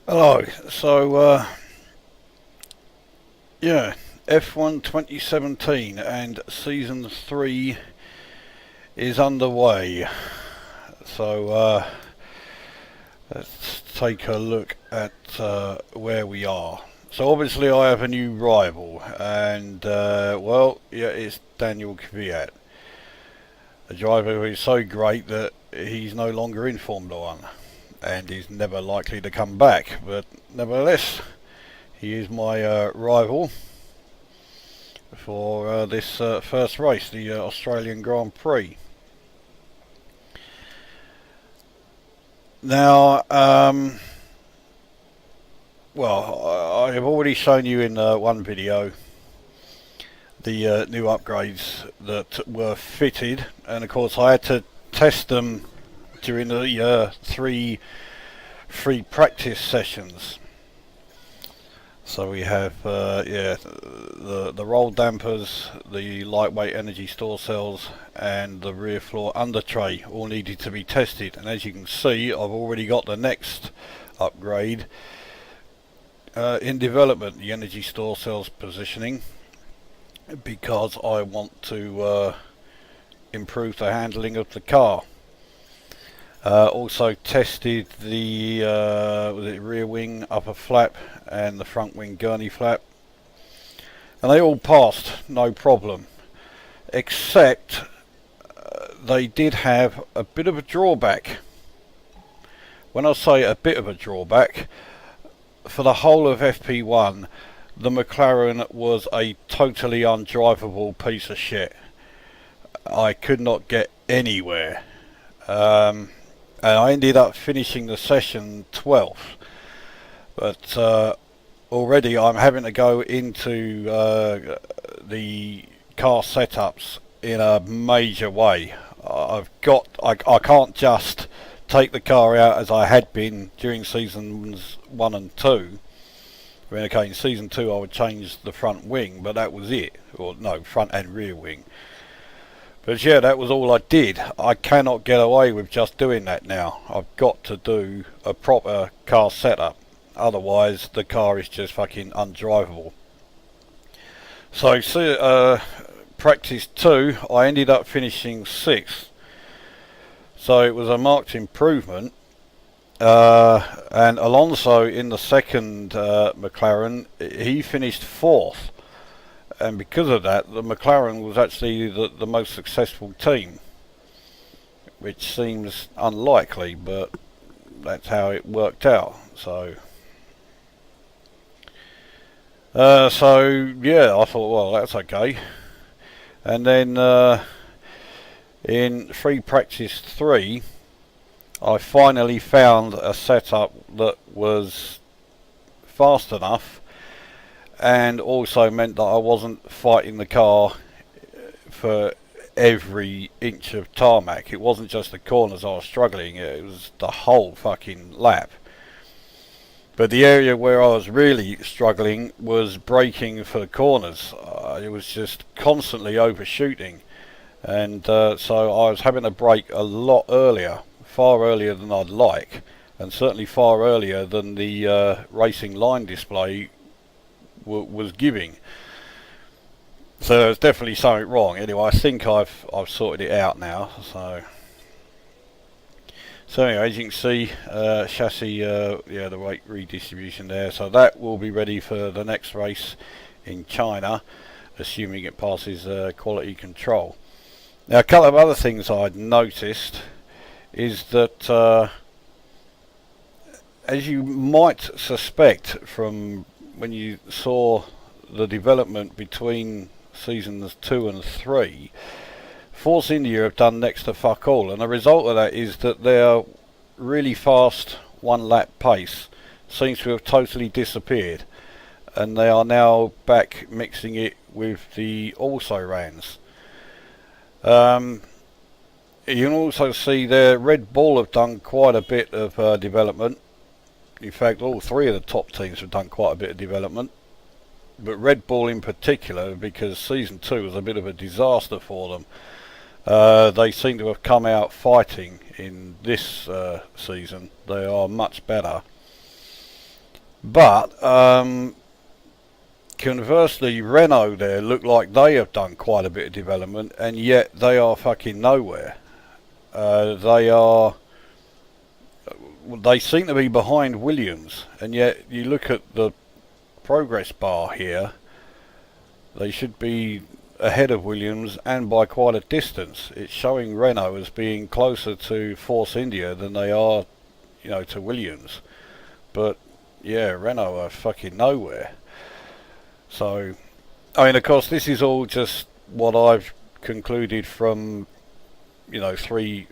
Hello. Yeah, F1 2017 and season 3 is underway. So, let's take a look at where we are. So obviously I have a new rival, and it's Daniel Kvyat, a driver who is so great that he's no longer in Formula One, and he's never likely to come back. But nevertheless, he is my rival for this first race, the Australian Grand Prix. Now, I have already shown you in one video the new upgrades that were fitted, and of course I had to test them during the three free practice sessions. So we have the roll dampers, the lightweight energy store cells, and the rear floor under tray all needed to be tested. And as you can see, I've already got the next upgrade in development, the energy store cells positioning, because I want to improve the handling of the car. Also tested the rear wing upper flap and the front wing gurney flap, and they all passed no problem, except they did have a bit of a drawback. When I say a bit of a drawback, for the whole of FP1 the McLaren was a totally undrivable piece of shit. I could not get anywhere. And I ended up finishing the session 12th, but already I'm having to go into the car setups in a major way. I can't just take the car out as I had been during seasons 1 and 2. I mean, okay, in season 2 I would change the front wing, but that was it. Or no, front and rear wing. But yeah, that was all I did. I cannot get away with just doing that now. I've got to do a proper car setup. Otherwise, the car is just fucking undrivable. So, practice 2, I ended up finishing 6th. So it was a marked improvement. And Alonso in the second McLaren, he finished 4th. And because of that, the McLaren was actually the most successful team, which seems unlikely, but that's how it worked out. So yeah, I thought, well, that's okay. And then in free practice 3, I finally found a setup that was fast enough, and also meant that I wasn't fighting the car for every inch of tarmac. It wasn't just the corners I was struggling, it was the whole fucking lap. But the area where I was really struggling was braking for the corners. It was just constantly overshooting, and so I was having to brake a lot earlier, far earlier than I'd like, and certainly far earlier than the racing line display was giving. So there's definitely something wrong. Anyway, I think I've sorted it out now. So anyway, as you can see, chassis, the weight redistribution there. So that will be ready for the next race in China, assuming it passes quality control. Now, a couple of other things I'd noticed is that, as you might suspect from when you saw the development between seasons 2 and 3, Force India have done next to fuck all, and the result of that is that their really fast one lap pace seems to have totally disappeared, and they are now back mixing it with the also-rans. You can also see there Red Bull have done quite a bit of development. In fact, all 3 of the top teams have done quite a bit of development, but Red Bull in particular, because season 2 was a bit of a disaster for them. They seem to have come out fighting in this season. They are much better. But conversely, Renault there look like they have done quite a bit of development, and yet they are fucking nowhere. They seem to be behind Williams, and yet you look at the progress bar here, they should be ahead of Williams and by quite a distance. It's showing Renault as being closer to Force India than they are, you know, to Williams. But yeah, Renault are fucking nowhere. So, I mean, of course, this is all just what I've concluded from, you know, three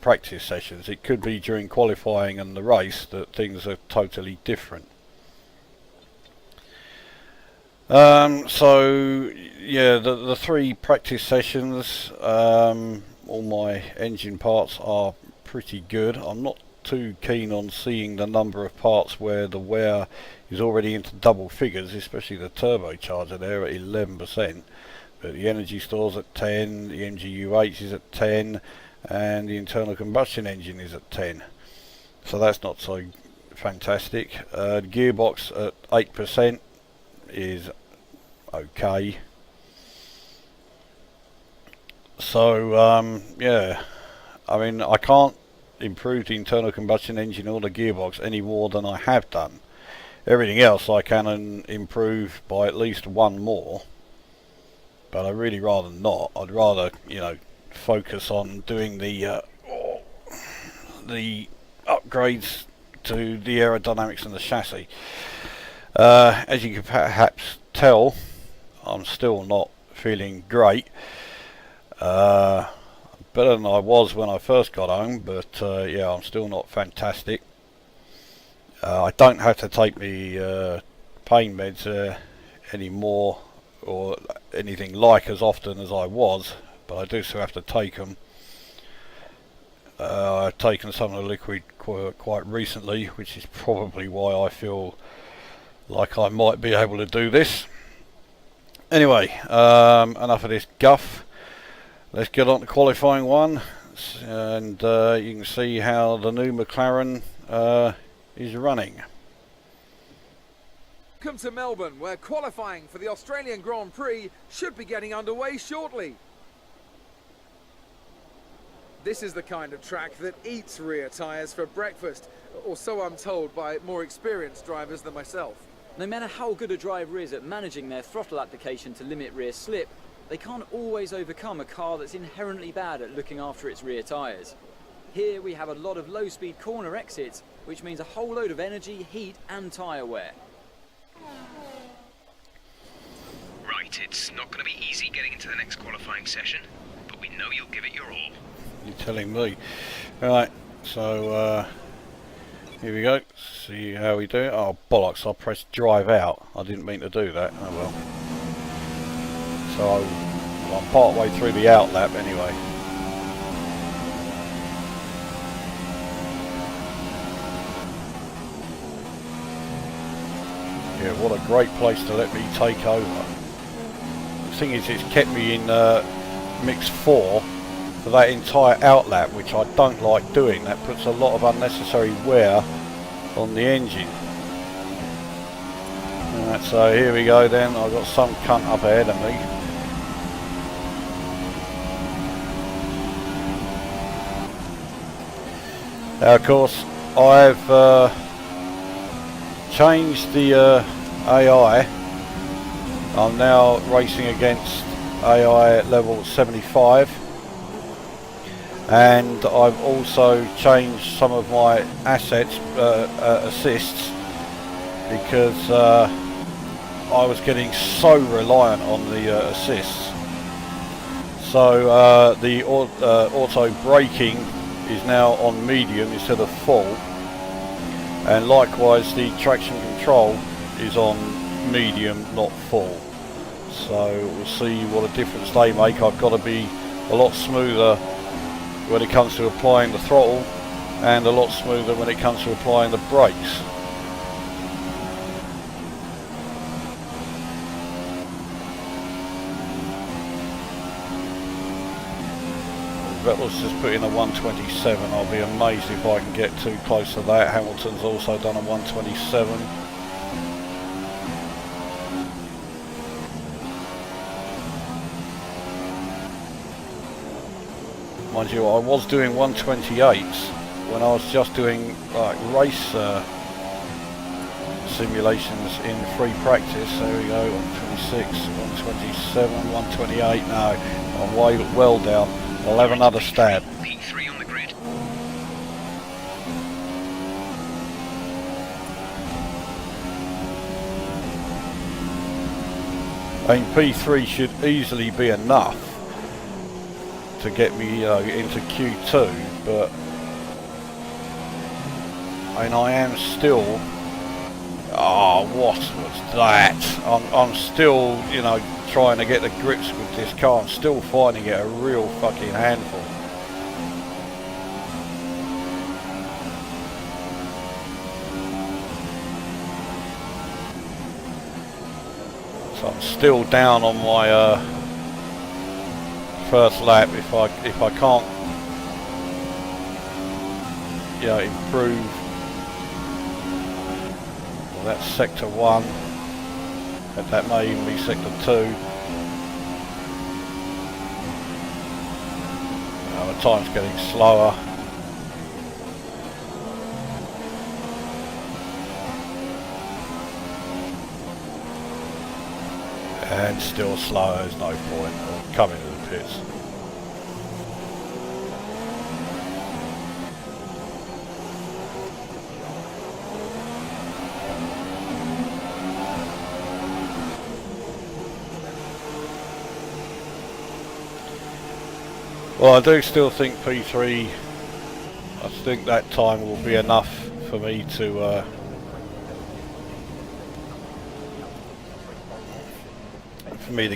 practice sessions. It could be during qualifying and the race that things are totally different. So yeah, the 3 practice sessions, all my engine parts are pretty good. I'm not too keen on seeing the number of parts where the wear is already into double figures, especially the turbocharger there at 11%, but the energy store's at 10, the MGUH is at 10, and the internal combustion engine is at 10, so that's not so fantastic. The gearbox at 8% is okay. So yeah, I mean, I can't improve the internal combustion engine or the gearbox any more than I have done. Everything else I can improve by at least 1 more, but I'd really rather not. I'd rather, you know, focus on doing the upgrades to the aerodynamics and the chassis. As you can perhaps tell, I'm still not feeling great. Better than I was when I first got home, but yeah, I'm still not fantastic. I don't have to take the pain meds anymore, or anything like as often as I was, but I do still have to take them. I've taken some of the liquid quite recently, which is probably why I feel like I might be able to do this. Anyway, enough of this guff. Let's get on to qualifying 1, and you can see how the new McLaren is running. Welcome to Melbourne, where qualifying for the Australian Grand Prix should be getting underway shortly. This is the kind of track that eats rear tyres for breakfast, or so I'm told by more experienced drivers than myself. No matter how good a driver is at managing their throttle application to limit rear slip, they can't always overcome a car that's inherently bad at looking after its rear tyres. Here we have a lot of low-speed corner exits, which means a whole load of energy, heat and tyre wear. Right, it's not going to be easy getting into the next qualifying session, but we know you'll give it your all. You're telling me. Right, so here we go. See how we do it. Oh bollocks, I pressed drive out. I didn't mean to do that. Oh well. So I'm part way through the out lap anyway. Yeah, what a great place to let me take over. The thing is, it's kept me in mix 4 for that entire out lap, which I don't like doing. That puts a lot of unnecessary wear on the engine. Alright, so here we go then. I've got some cunt up ahead of me. Now of course I've changed the AI. I'm now racing against AI at level 75, and I've also changed some of my assets, assists, because I was getting so reliant on the assists. So the auto braking is now on medium instead of full, and likewise the traction control is on medium, not full. So we'll see what a difference they make. I've got to be a lot smoother when it comes to applying the throttle, and a lot smoother when it comes to applying the brakes. Vettel's just put in a 127. I'll be amazed if I can get too close to that. Hamilton's also done a 127. Mind you, I was doing 128s when I was just doing like race simulations in free practice. There we go, 126, 127, 128. No, I'm way well down. I'll have another stab. P3 on the grid. I mean, P3 should easily be enough to get me into Q2, but I mean, I am still. Oh, what was that? I'm still, you know, trying to get the grips with this car. I'm still finding it a real fucking handful. So I'm still down on my first lap. If I can't, you know, improve. Well, that's sector 1. And that may even be sector 2. The time's getting slower. And still slow, there's no point. I'll come into the pits. Well, I do still think P3, I think that time will be enough for me to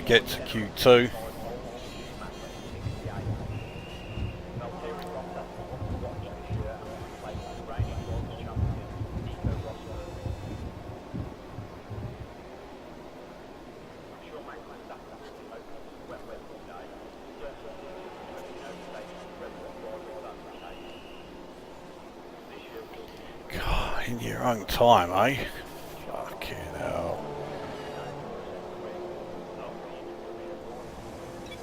get to Q2. God, in your own time, eh? Fucking hell.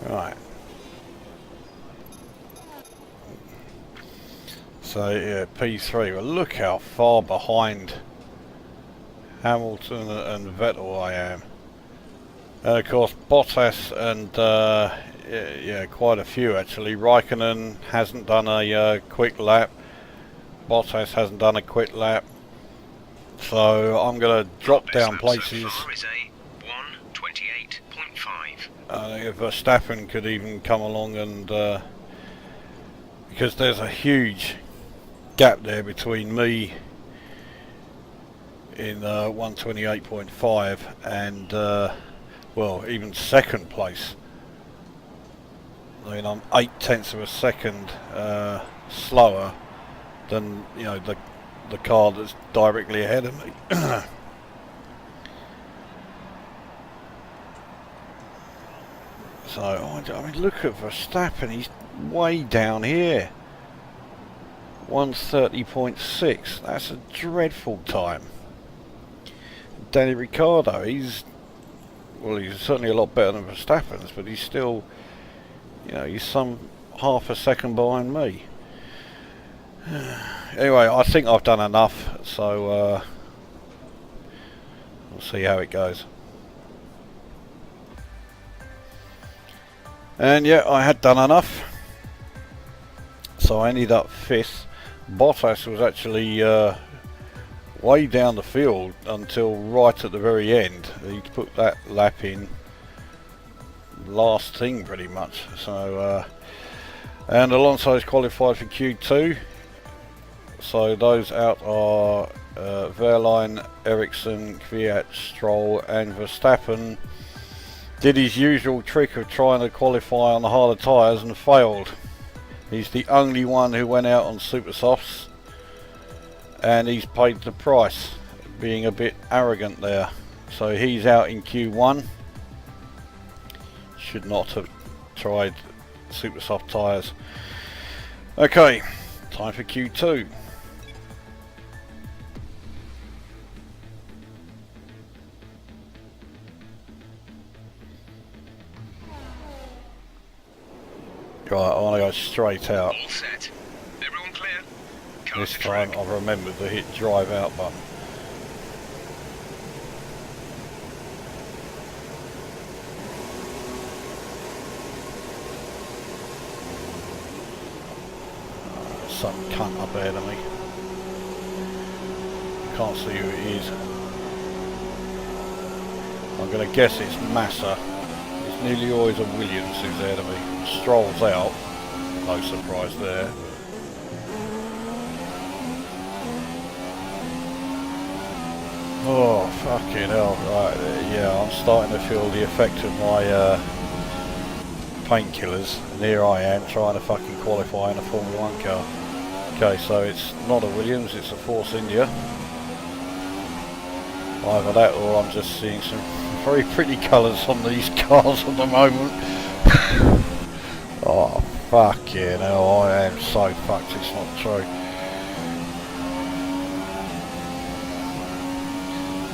Right. So yeah, P3. Well, look how far behind Hamilton and Vettel I am. And of course Bottas and yeah, quite a few actually. Raikkonen hasn't done a quick lap. Bottas hasn't done a quick lap. So I'm going to drop down places. So far is a 1:28.5. I think if Verstappen could even come along and because there's a huge gap there between me in 1:28.5 and well, even second place. I mean, I'm 0.8 of a second slower than, you know, the car that's directly ahead of me. So, I mean, look at Verstappen, he's way down here. 1:30.6, that's a dreadful time. Danny Ricciardo, he's certainly a lot better than Verstappen's, but he's still, you know, he's some half a second behind me. Anyway, I think I've done enough, so we'll see how it goes. And yeah, I had done enough, so I ended up 5th. Bottas was actually way down the field until right at the very end. He put that lap in last thing pretty much. So and Alonso's qualified for Q2. So those out are Wehrlein, Ericsson, Kvyat, Stroll and Verstappen. Did his usual trick of trying to qualify on the harder tyres and failed. He's the only one who went out on super softs, and he's paid the price, being a bit arrogant there. So he's out in Q1. Should not have tried super soft tyres. Okay, time for Q2. Right, I want to go straight out. All set. Everyone clear? This Cars to time track. I've remembered to hit drive out button. Some cunt up ahead of me. Can't see who it is. I'm going to guess it's Massa. It's nearly always a Williams who's ahead of me. Stroll's out. No surprise there. Oh, fucking hell. Right, yeah, I'm starting to feel the effect of my painkillers. And here I am trying to fucking qualify in a Formula 1 car. Okay, so it's not a Williams, it's a Force India. Either that or I'm just seeing some very pretty colours on these cars at the moment. Oh, fucking hell, I am so fucked, it's not true.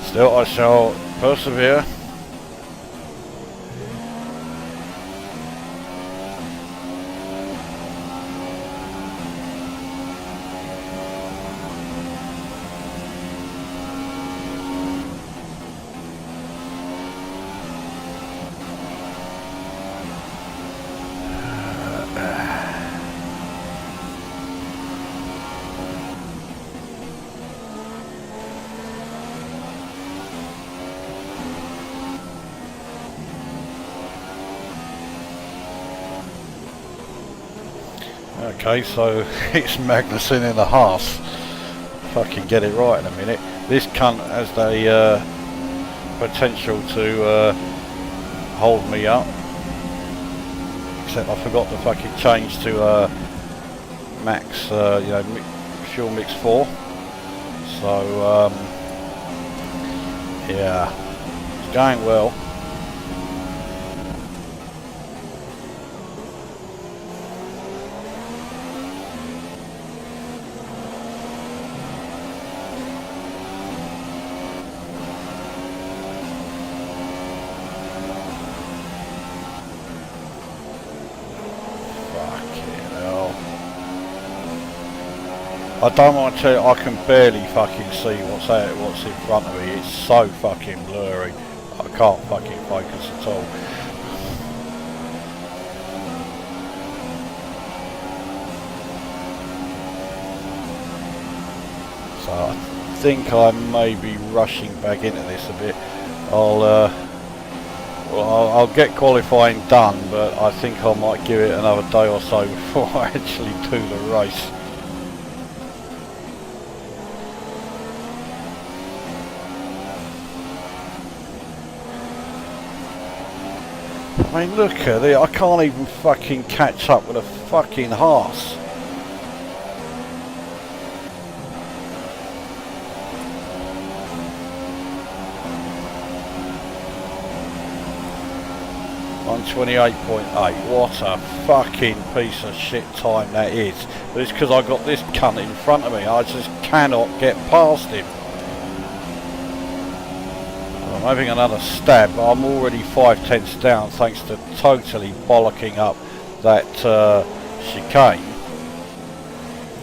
Still, I shall persevere. Okay, so it's Magnussen in the Haas. Fucking get it right in a minute. This cunt has the potential to hold me up. Except I forgot to fucking change to max, you know, fuel mix 4. So yeah, it's going well. I don't want to tell you, I can barely fucking see what's in front of me. It's so fucking blurry. I can't fucking focus at all. So I think I may be rushing back into this a bit. I'll get qualifying done, but I think I might give it another day or so before I actually do the race. I mean, look at it, I can't even fucking catch up with a fucking Haas. On 28.8, what a fucking piece of shit time that is. But it's because I got this cunt in front of me, I just cannot get past him. I'm having another stab, but I'm already 5/10 down thanks to totally bollocking up that chicane.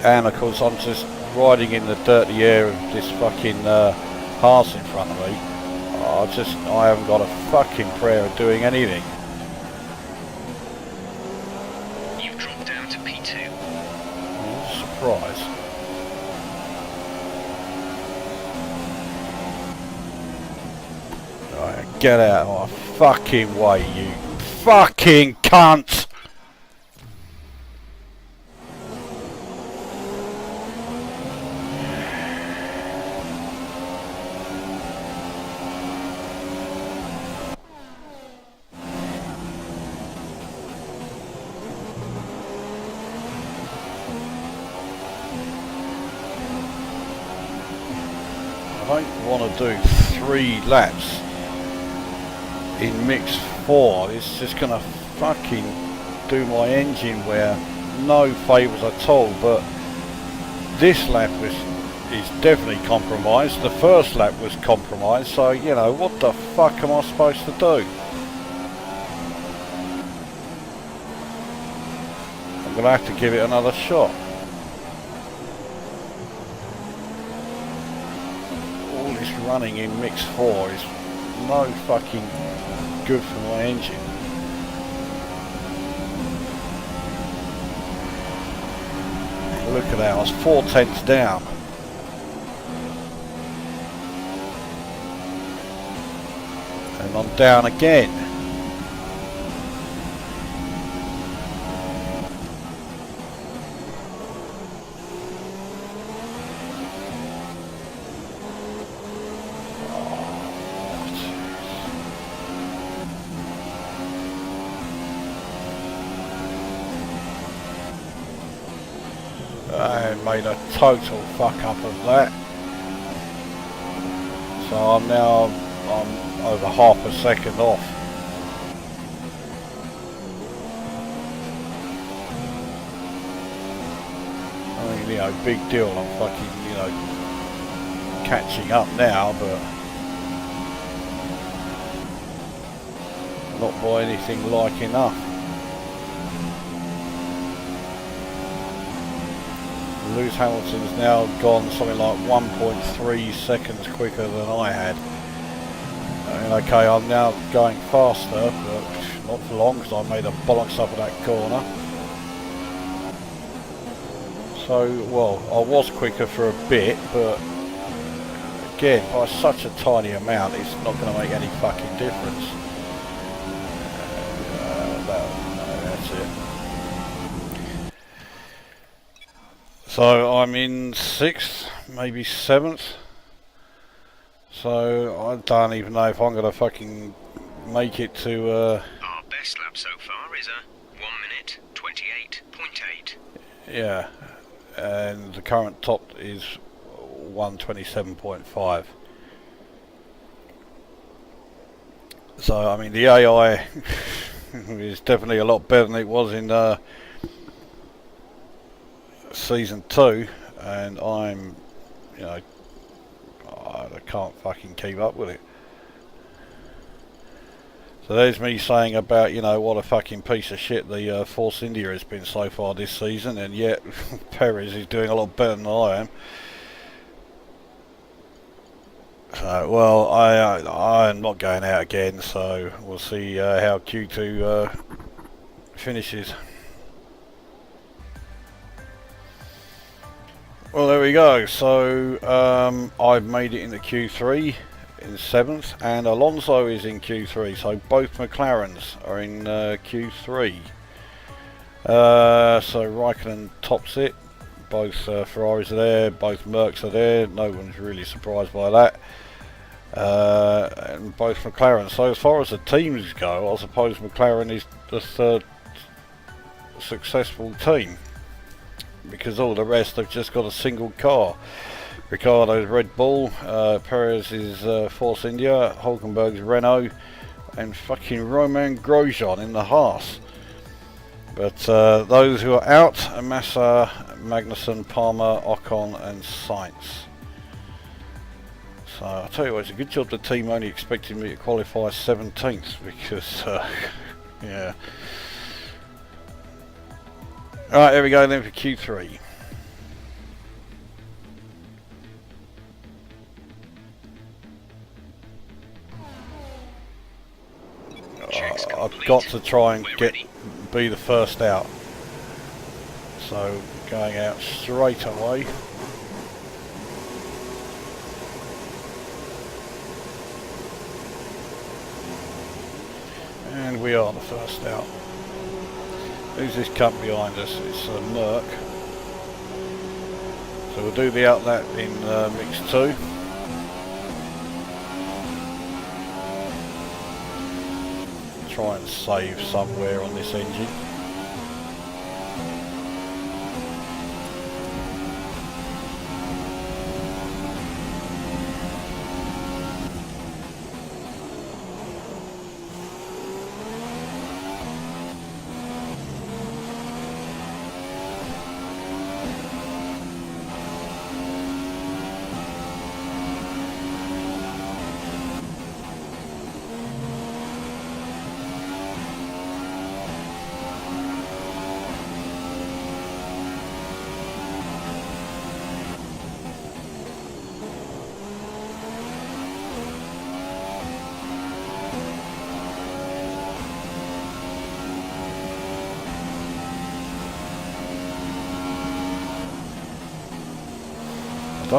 And of course I'm just riding in the dirty air of this fucking Haas in front of me. I haven't got a fucking prayer of doing anything. You've dropped down to P2. Surprise. Get out of my fucking way, you fucking cunt! I don't want to do 3 laps in mix 4. It's just gonna fucking do my engine wear no favours at all. But this lap is definitely compromised. The first lap was compromised, so you know, what the fuck am I supposed to do? I'm gonna have to give it another shot. All this running in mix 4 is no fucking good for my engine. Look at that, I was 4/10 down. And I'm down again. I made a total fuck up of that. So I'm over half a second off. I mean, you know, big deal. I'm fucking, you know, catching up now, but not by anything like enough. Lewis Hamilton's now gone something like 1.3 seconds quicker than I had. I mean, okay, I'm now going faster, but not for long because I made a bollocks up of that corner. So, well, I was quicker for a bit, but again, by such a tiny amount, it's not going to make any fucking difference. That's it. So I'm in 6th, maybe 7th. So I don't even know if I'm going to fucking make it to... Our best lap so far is a 1:28.8. Yeah, and the current top is 1:27.5. So I mean the AI is definitely a lot better than it was in season 2, and I'm, you know, I can't fucking keep up with it. So there's me saying about, you know, what a fucking piece of shit the Force India has been so far this season, and yet Perez is doing a lot better than I am. So, well, I'm not going out again, so we'll see how Q2 finishes. Well, there we go. So I've made it into Q3 in 7th, and Alonso is in Q3. So both McLarens are in Q3. So Raikkonen tops it. Both Ferraris are there. Both Mercs are there. No one's really surprised by that. And both McLaren. So as far as the teams go, I suppose McLaren is the third successful team, because all the rest have just got a single car. Ricciardo's Red Bull, Perez is Force India, Hulkenberg's Renault, and fucking Romain Grosjean in the Haas. But those who are out are Massa, Magnussen, Palmer, Ocon and Sainz. So I'll tell you what, it's a good job the team only expected me to qualify 17th, because yeah. Alright, here we go then for Q3. I've got to try and be the first out. So going out straight away. And we are the first out. Who's this cup behind us? It's a Merc. So we'll do the outlet in mix 2. Try and save somewhere on this engine.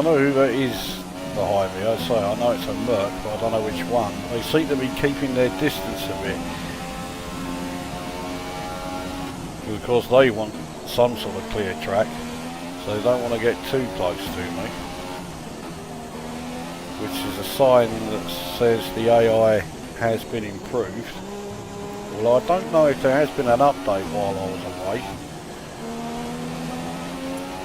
don't know who that is behind me. I say I know it's a Merc, but I don't know which one. They seem to be keeping their distance a bit. Of course they want some sort of clear track, so they don't want to get too close to me. Which is a sign that says the AI has been improved. Well, I don't know if there has been an update while I was away.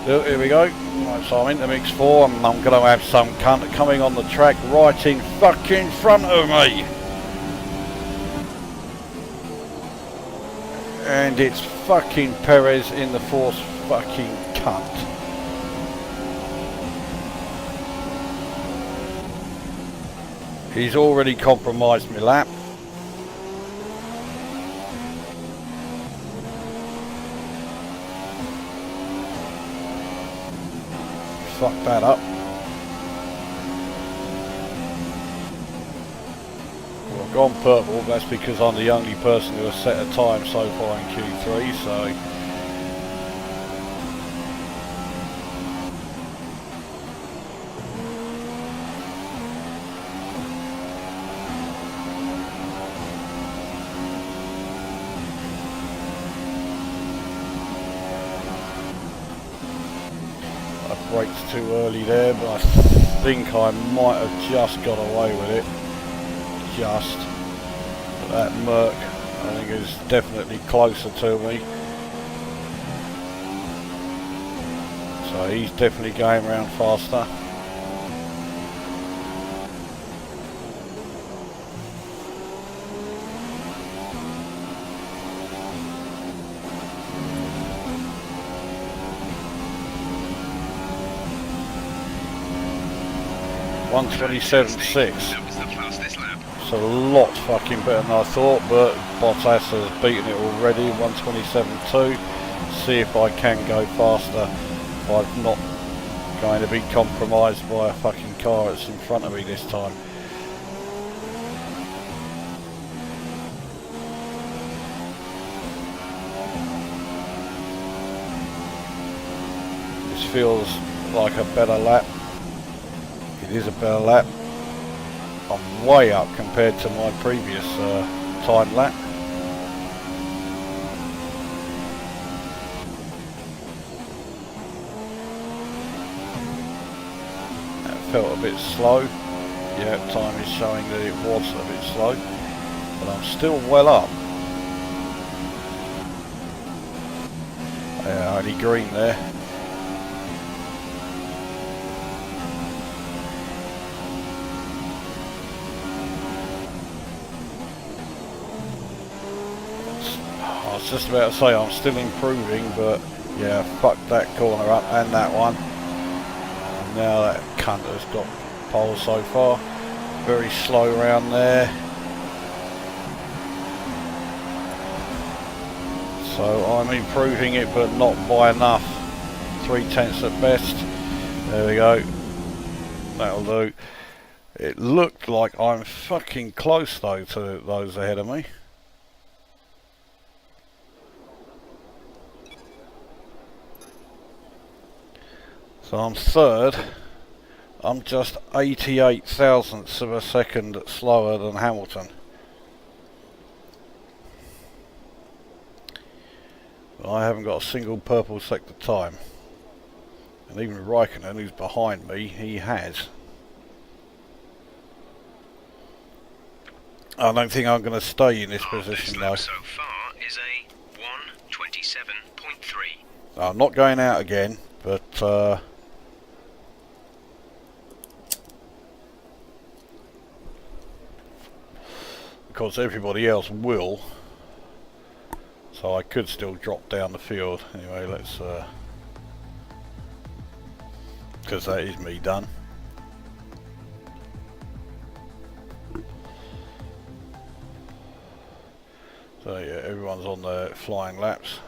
Here we go. Right, so I'm into mix 4 and I'm going to have some cunt coming on the track right in fucking front of me. And it's fucking Perez in the force fucking cunt. He's already compromised my lap. Fuck that up. Well, I've gone purple, that's because I'm the only person who has set a time so far in Q3, so... brakes too early there, but I think I might have just got away with it. Just. But that Merc, I think, is definitely closer to me. So he's definitely going around faster. .127.6. That was the fastest lap. It's a lot fucking better than I thought, but Bottas has beaten it already. 127.2. See if I can go faster. I'm not going to be compromised by a fucking car that's in front of me this time. This feels like a better lap. It is a better lap. I'm way up compared to my previous time lap. That felt a bit slow. Yeah, time is showing that it was a bit slow, but I'm still well up. Yeah, only green there. I was just about to say I'm still improving, but yeah, fuck that corner up and that one. And now that cunt has got pole so far. Very slow round there. So I'm improving it, but not by enough. 3/10 at best. There we go. That'll do. It looked like I'm fucking close though to those ahead of me. So I'm third. I'm just 88 thousandths of a second slower than Hamilton. But I haven't got a single purple sector time. And even Raikkonen, who's behind me, he has. I don't think I'm going to stay in this position though. So far is a 1:27.3. I'm not going out again, but because everybody else will, so I could still drop down the field. Anyway, let's because that is me done. So yeah, everyone's on the flying laps.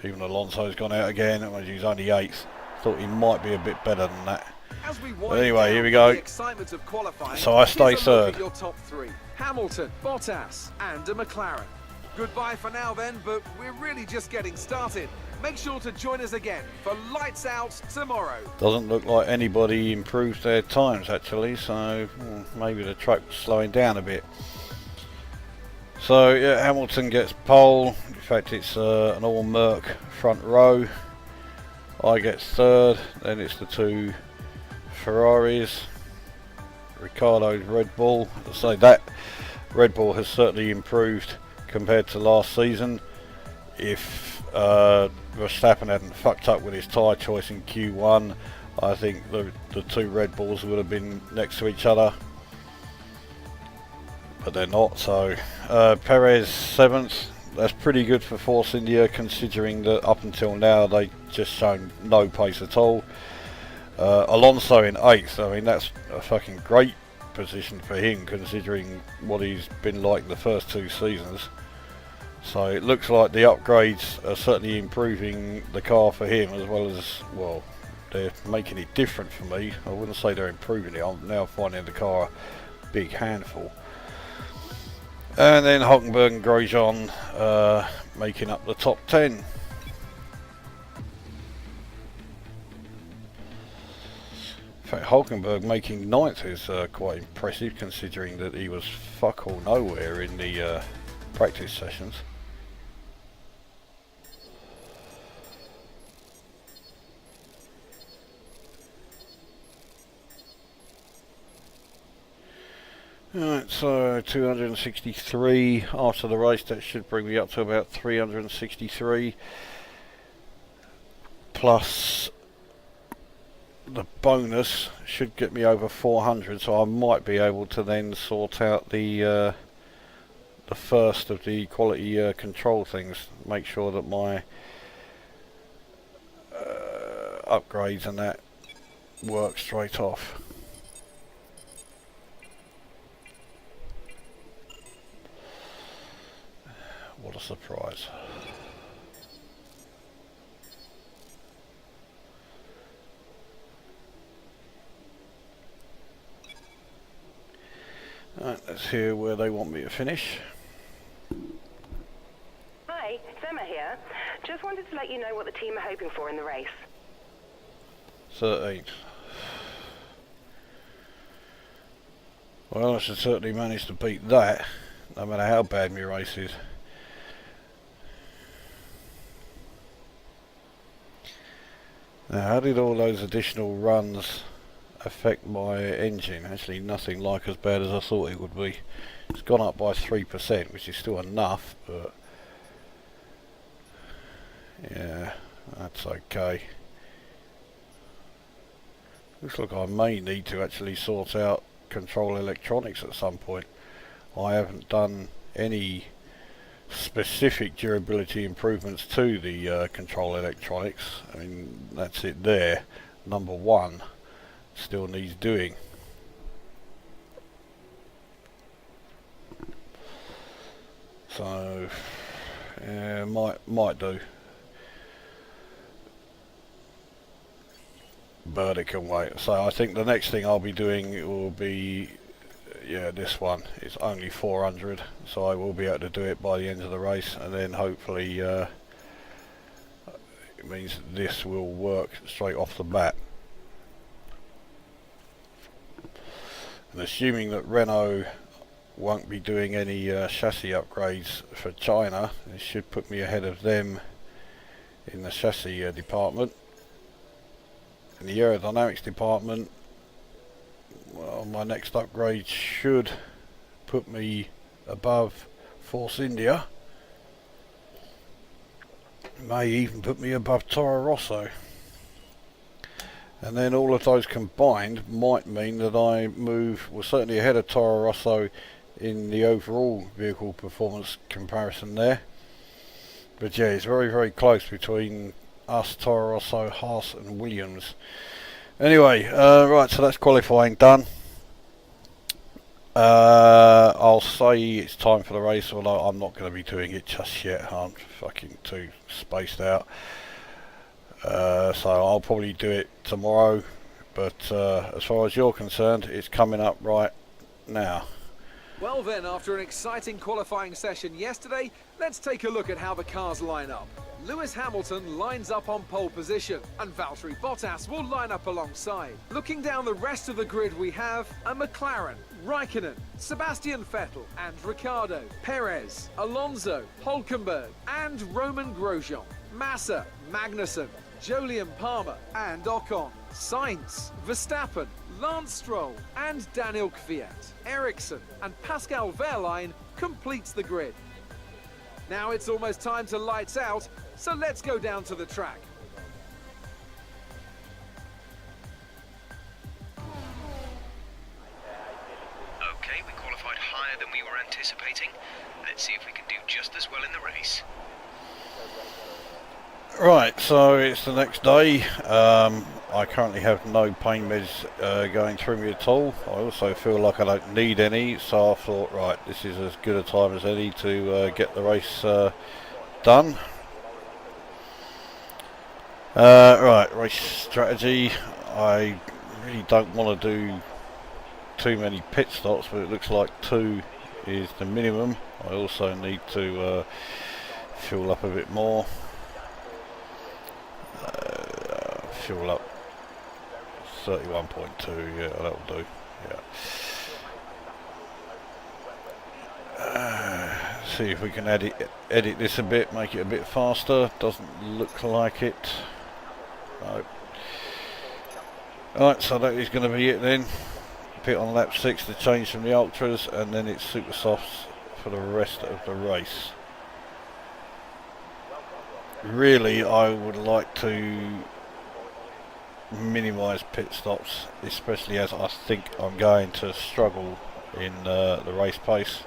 Even Alonso's gone out again. He's only 8th. Thought he might be a bit better than that. But anyway, here we go. So I stay third. Your top three: Hamilton, Bottas, and a McLaren. Goodbye for now then, but we're really just getting started. Make sure to join us again for Lights Out tomorrow. Doesn't look like anybody improved their times actually, so maybe the track was slowing down a bit. So yeah, Hamilton gets pole. In fact, it's an all Merc front row. I get third, then it's the two Ferraris. Ricciardo's Red Bull. I say that Red Bull has certainly improved compared to last season. If Verstappen hadn't fucked up with his tyre choice in Q1, I think the two Red Bulls would have been next to each other, but they're not. So Perez 7th. That's pretty good for Force India, considering that up until now they just shown no pace at all. Alonso in 8th. I mean, that's a fucking great position for him, considering what he's been like the first two seasons. So it looks like the upgrades are certainly improving the car for him, as well as, well, they're making it different for me. I wouldn't say they're improving it. I'm now finding the car a big handful. And then Hulkenberg and Grosjean making up the top 10. In fact, Hulkenberg making 9th is quite impressive, considering that he was fuck all nowhere in the practice sessions. Alright, so 263 after the race. That should bring me up to about 363 plus the bonus should get me over 400, so I might be able to then sort out the first of the quality control things, make sure that my upgrades and that work straight off. What a surprise. Alright, let's hear where they want me to finish. Hi, it's Emma here. Just wanted to let you know what the team are hoping for in the race. 13th. Well, I should certainly manage to beat that, no matter how bad my race is. Now, how did all those additional runs affect my engine? Actually, nothing like as bad as I thought it would be. It's gone up by 3%, which is still enough, but yeah, that's okay. Looks like I may need to actually sort out control electronics at some point. I haven't done any specific durability improvements to the control electronics. I mean, that's it there. Number one still needs doing. So yeah, might do, but it can wait. So I think the next thing I'll be doing will be, yeah, this one. It's only 400, so I will be able to do it by the end of the race, and then hopefully it means this will work straight off the bat. And assuming that Renault won't be doing any chassis upgrades for China, it should put me ahead of them in the chassis department. In the aerodynamics department, well, my next upgrade should put me above Force India. May even put me above Toro Rosso. And then all of those combined might mean that I move, well, certainly ahead of Toro Rosso in the overall vehicle performance comparison there. But yeah, it's very, very close between us, Toro Rosso, Haas and Williams. Anyway, right, so that's qualifying done. I'll say it's time for the race, although I'm not going to be doing it just yet. I'm fucking too spaced out. So I'll probably do it tomorrow, but as far as you're concerned, it's coming up right now. Well then, after an exciting qualifying session yesterday, let's take a look at how the cars line up. Lewis Hamilton lines up on pole position, and Valtteri Bottas will line up alongside. Looking down the rest of the grid, we have a McLaren, Raikkonen, Sebastian Vettel and Ricciardo, Perez, Alonso, Hülkenberg and Roman Grosjean, Massa, Magnussen, Jolyon Palmer and Ocon, Sainz, Verstappen, Lance Stroll and Daniel Kvyat, Ericsson and Pascal Wehrlein completes the grid. Now it's almost time to lights out, so let's go down to the track. Okay, we qualified higher than we were anticipating. Let's see if we can do just as well in the race. Right, so it's the next day. I currently have no pain meds going through me at all. I also feel like I don't need any, so I thought, right, this is as good a time as any to get the race done. Right, race strategy. I really don't want to do too many pit stops, but it looks like 2 is the minimum. I also need to fuel up a bit more. Fuel up 31.2, yeah, that'll do. Yeah. See if we can edit this a bit, make it a bit faster. Doesn't look like it. No. Alright, so that is going to be it then. Pit on lap 6 to change from the ultras, and then it's super softs for the rest of the race. Really, I would like to minimise pit stops, especially as I think I'm going to struggle in the race pace.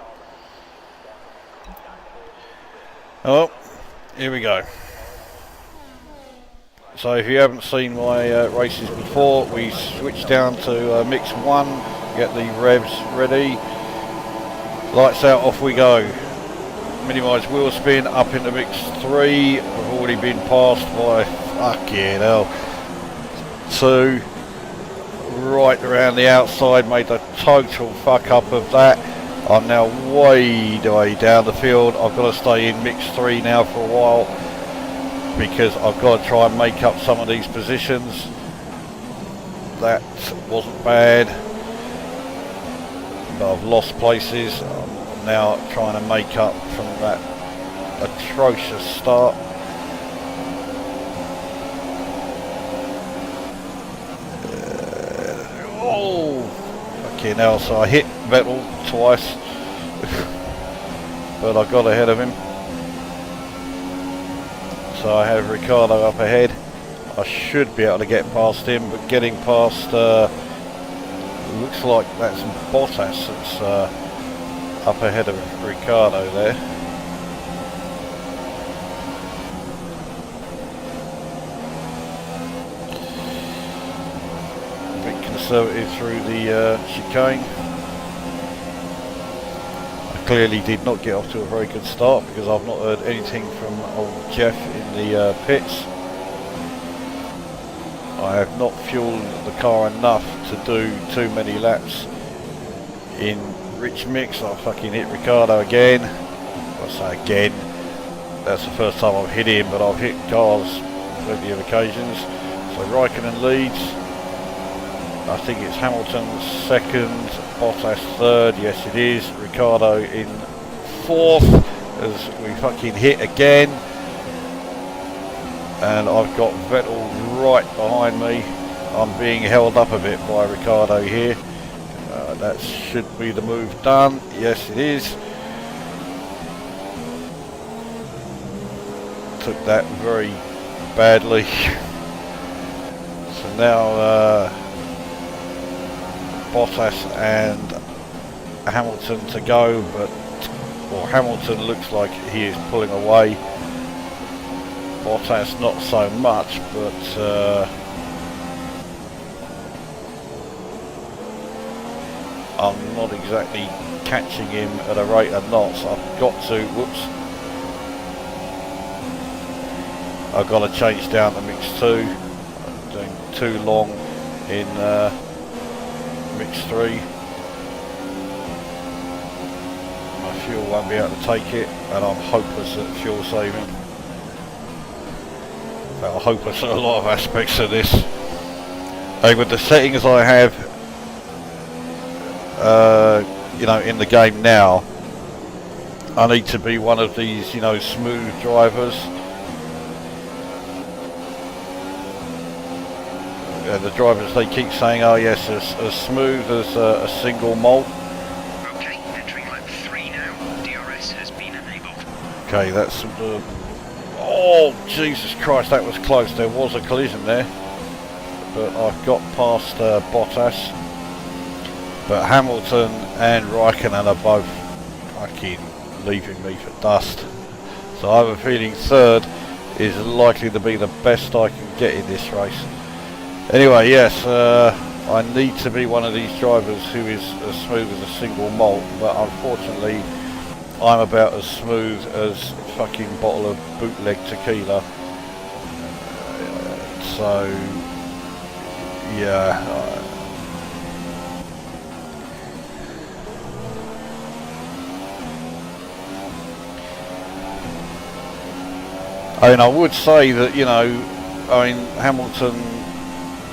Oh, here we go. So if you haven't seen my races before, we switch down to mix 1, get the revs ready, lights out, off we go. Minimise wheel spin, up into mix 3. We've already been passed by, fucking hell, 2. Right around the outside, made a total fuck up of that. I'm now way down the field. I've got to stay in mix 3 now for a while, because I've got to try and make up some of these positions. That wasn't bad, but I've lost places. I'm now trying to make up from that atrocious start. Oh, fucking hell, so I hit Vettel twice, but I got ahead of him. So I have Ricciardo up ahead. I should be able to get past him, but getting past, looks like that's Bottas that's up ahead of Ricciardo there. A bit conservative through the chicane. Clearly did not get off to a very good start, because I've not heard anything from old Jeff in the pits. I have not fueled the car enough to do too many laps in rich mix. I fucking hit Ricciardo again. I say again, that's the first time I've hit him, but I've hit cars plenty of occasions. So Raikkonen leads. I think it's Hamilton second, Bottas third, yes it is, Ricciardo in fourth as we fucking hit again, and I've got Vettel right behind me. I'm being held up a bit by Ricciardo here. That should be the move done, yes it is. Took that very badly. So now Bottas and Hamilton to go, but Hamilton looks like he is pulling away. Bottas not so much, but I'm not exactly catching him at a rate of knots. I've got to, I've got to change down to mix 2. I'm doing too long in mix 3. fuel won't be able to take it, and I'm hopeless at fuel saving. Well, I'm hopeless at a lot of aspects of this. And with the settings I have, you know, in the game now, I need to be one of these, you know, smooth drivers. The drivers, they keep saying, oh yes, as smooth as a single malt. Okay, entering lap 3 now. DRS has been enabled. Okay, that's oh Jesus Christ, that was close. There was a collision there, but I've got past Bottas. But Hamilton and Raikkonen are both fucking leaving me for dust. So I have a feeling third is likely to be the best I can get in this race. Anyway, yes, I need to be one of these drivers who is as smooth as a single malt, but unfortunately I'm about as smooth as a fucking bottle of bootleg tequila. So yeah, I mean, I would say that, you know, I mean, Hamilton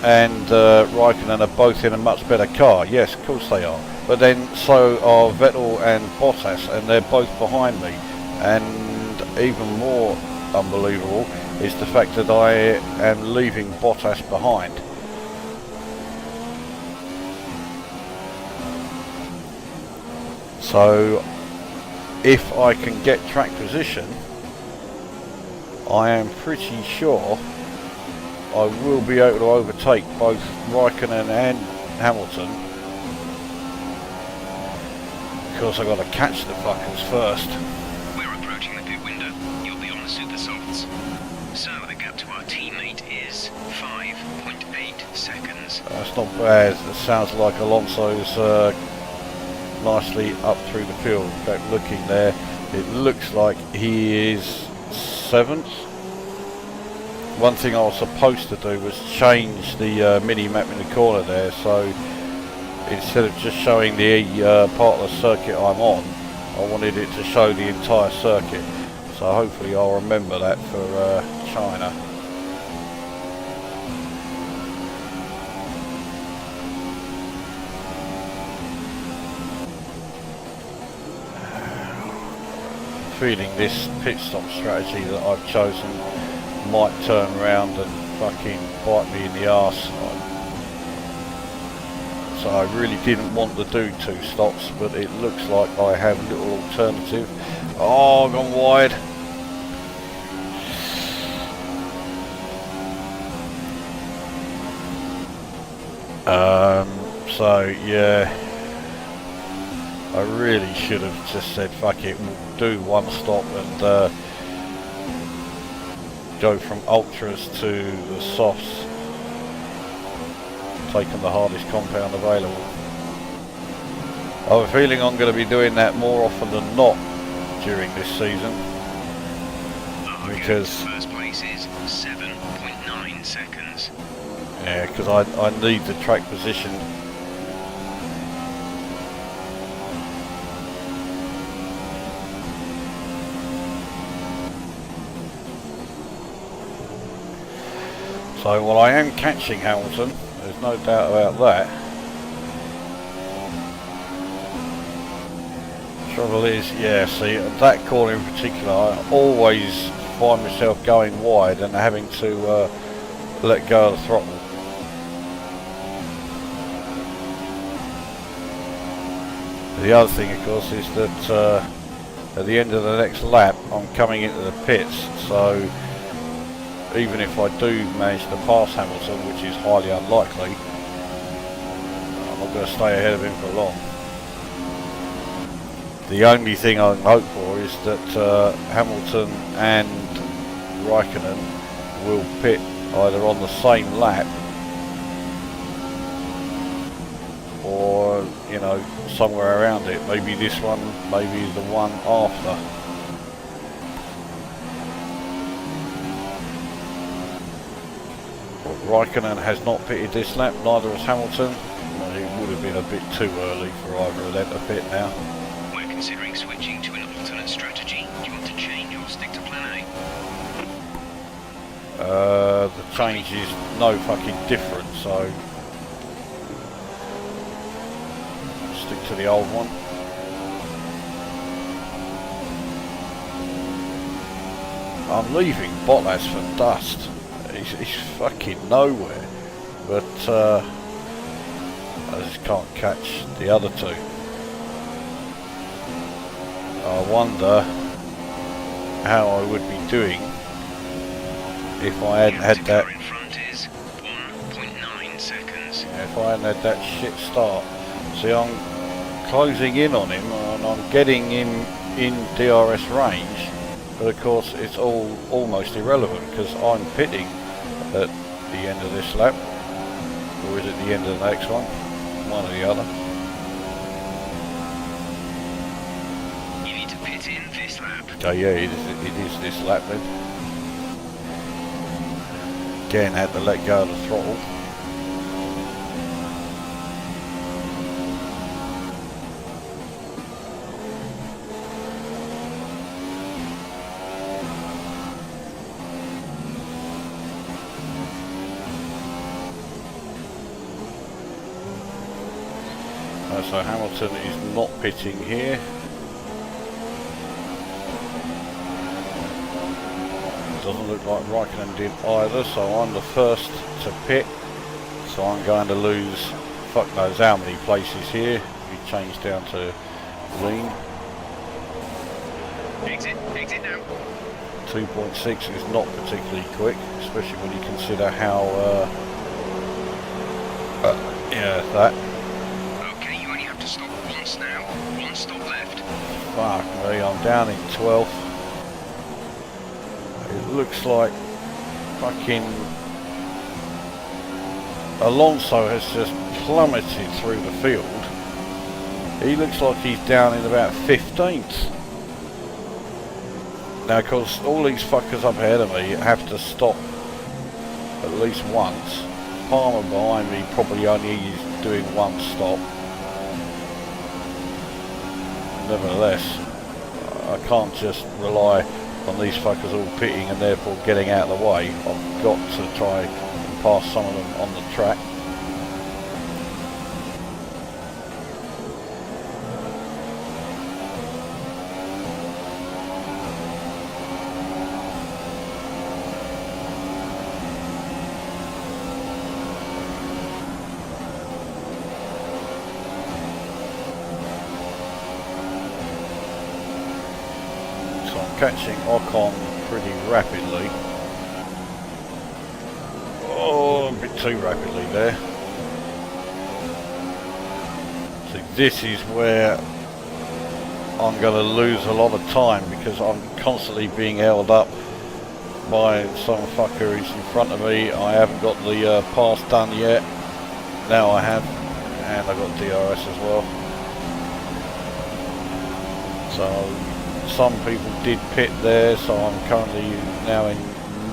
and Raikkonen are both in a much better car. Yes, of course they are. But then so are Vettel and Bottas, and they're both behind me. And even more unbelievable is the fact that I am leaving Bottas behind. So if I can get track position, I am pretty sure I will be able to overtake both Raikkonen and Hamilton. Of course, I've got to catch the fuckers first. We're approaching the pit window. You'll be on the super softs. So the gap to our teammate is 5.8 seconds. That's not bad. It sounds like Alonso's nicely up through the field. In fact, looking there, it looks like he is 7th. One thing I was supposed to do was change the mini-map in the corner there, so instead of just showing the part of the circuit I'm on, I wanted it to show the entire circuit. So hopefully I'll remember that for China. Feeling this pit stop strategy that I've chosen might turn around and fucking bite me in the arse. So I really didn't want to do 2 stops, but it looks like I have little alternative. Oh, I've gone wide. So yeah, I really should have just said fuck it, we'll do 1 stop and go from ultras to the softs, taking the hardest compound available. I have a feeling I'm going to be doing that more often than not during this season, because first place is 7.9 seconds. Yeah, because I need the track position. So while I am catching Hamilton, there's no doubt about that. Trouble is, yeah, see, that corner in particular, I always find myself going wide and having to let go of the throttle. The other thing, of course, is that at the end of the next lap, I'm coming into the pits, so even if I do manage to pass Hamilton, which is highly unlikely, I'm not going to stay ahead of him for long. The only thing I can hope for is that Hamilton and Raikkonen will pit either on the same lap or, you know, somewhere around it. Maybe this one, maybe the one after. Raikkonen has not pitted this lap, neither has Hamilton. Well, it would have been a bit too early for either of them to pit now. We're considering switching to an alternate strategy? Do you want to change or stick to plan A? The change is no fucking different, so stick to the old one. I'm leaving Bottas for dust. He's fucking nowhere, but I just can't catch the other two. I wonder how I would be doing if I hadn't had that. In front is 1.9 seconds. Yeah, if I hadn't had that shit start. See, I'm closing in on him and I'm getting him in DRS range, but of course it's all almost irrelevant because I'm pitting at the end of this lap, or is it the end of the next one? One or the other. You need to pit in this lap. Oh yeah, it is this lap then. Again, had to let go of the throttle. So Hamilton is not pitting here. Doesn't look like Raikkonen did either, so I'm the first to pit. So I'm going to lose fuck knows how many places here. We change down to lean. Exit now. 2.6 is not particularly quick, especially when you consider how yeah, that. Okay, you only have to stop once now. One stop left. Fuck me, I'm down in 12th. It looks like fucking Alonso has just plummeted through the field. He looks like he's down in about 15th. Now, of course, all these fuckers up ahead of me have to stop at least once. Palmer behind me probably only is doing one stop. Nevertheless, I can't just rely on these fuckers all pitting and therefore getting out of the way. I've got to try and pass some of them on the track. Catching Ocon pretty rapidly. Oh, a bit too rapidly there. So this is where I'm going to lose a lot of time because I'm constantly being held up by some fucker who's in front of me. I haven't got the pass done yet. Now I have, and I've got DRS as well. So some people did pit there, so I'm currently now in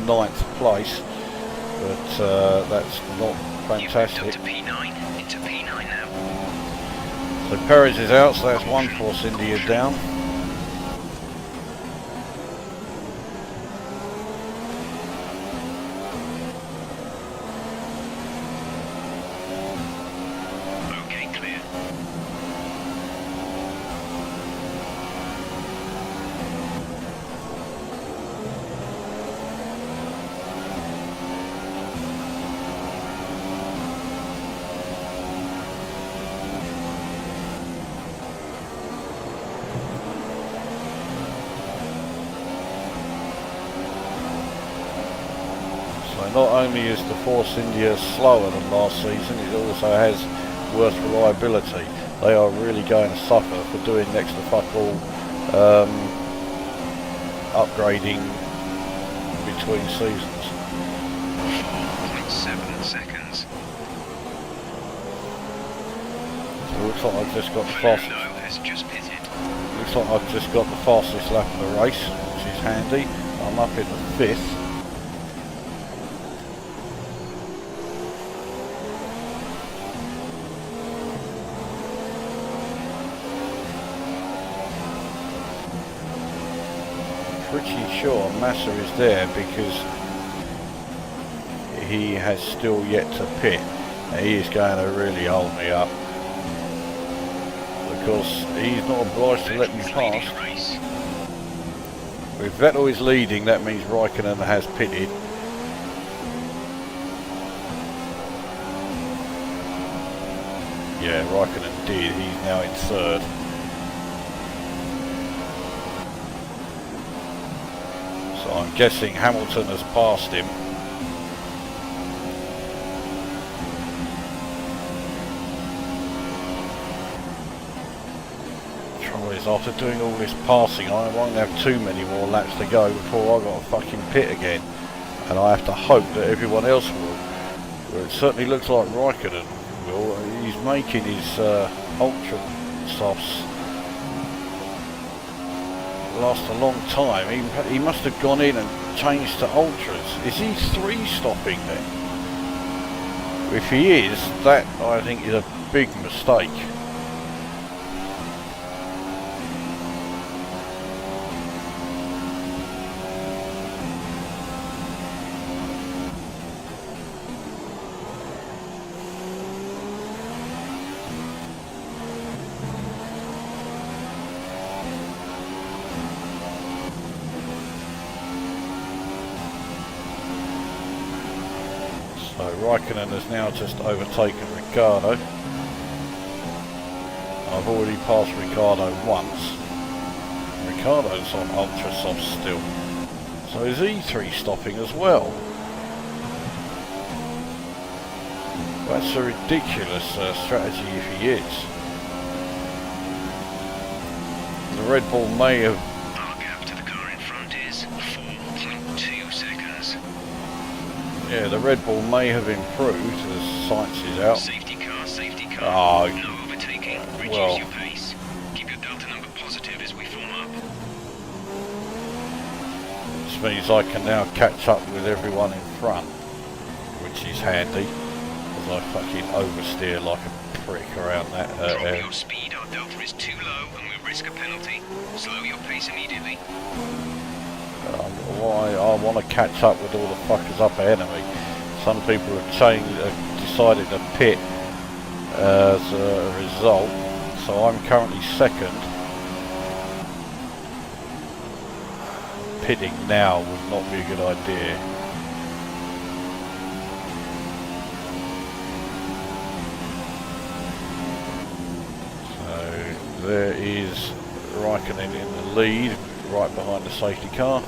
9th place, but that's not fantastic. You've moved up to P9, into P9 now. So Perez is out, so that's one Force India down. Okay, clear. Not only is the Force India slower than last season, it also has worse reliability. They are really going to suffer for doing next to fuck all upgrading between seasons. 4.7 seconds. So it looks like I've just got the Fernando fastest. has just pitted. Looks like I've just got the fastest lap of the race, which is handy. I'm up in the 5th. pretty sure Massa is there because he has still yet to pit. He is going to really hold me up because he's not obliged to let me pass. If Vettel is leading, that means Raikkonen has pitted. Yeah, Raikkonen did. He's now in third. So I'm guessing Hamilton has passed him. Trouble is, after doing all this passing, I won't have too many more laps to go before I've got to fucking pit again. And I have to hope that everyone else will. Well, it certainly looks like Raikkonen will. He's making his ultra softs last a long time. He must have gone in and changed to ultras. Is he 3-stopping then? If he is, that I think is a big mistake. So Raikkonen has now just overtaken Ricciardo. I've already passed Ricciardo once. Ricciardo's on ultra soft still. So is he 3-stopping as well? That's a ridiculous strategy if he is. The Red Bull may have... Our gap to the car in front is 4.2 seconds. Yeah, the Red Bull may have improved as Sainz is out. Safety car, safety car. Oh, No overtaking. Reduce well. your pace. Keep your delta number positive as we form up. This means I can now catch up with everyone in front, which is handy, because I fucking oversteer like a prick around that Drop area. your speed. Our delta is too low and we risk a penalty. Slow your pace immediately. Why I want to catch up with all the fuckers up ahead of me. Some people have decided to pit as a result, so I'm currently second. Pitting now would not be a good idea. So there is Raikkonen in the lead, right behind the safety car.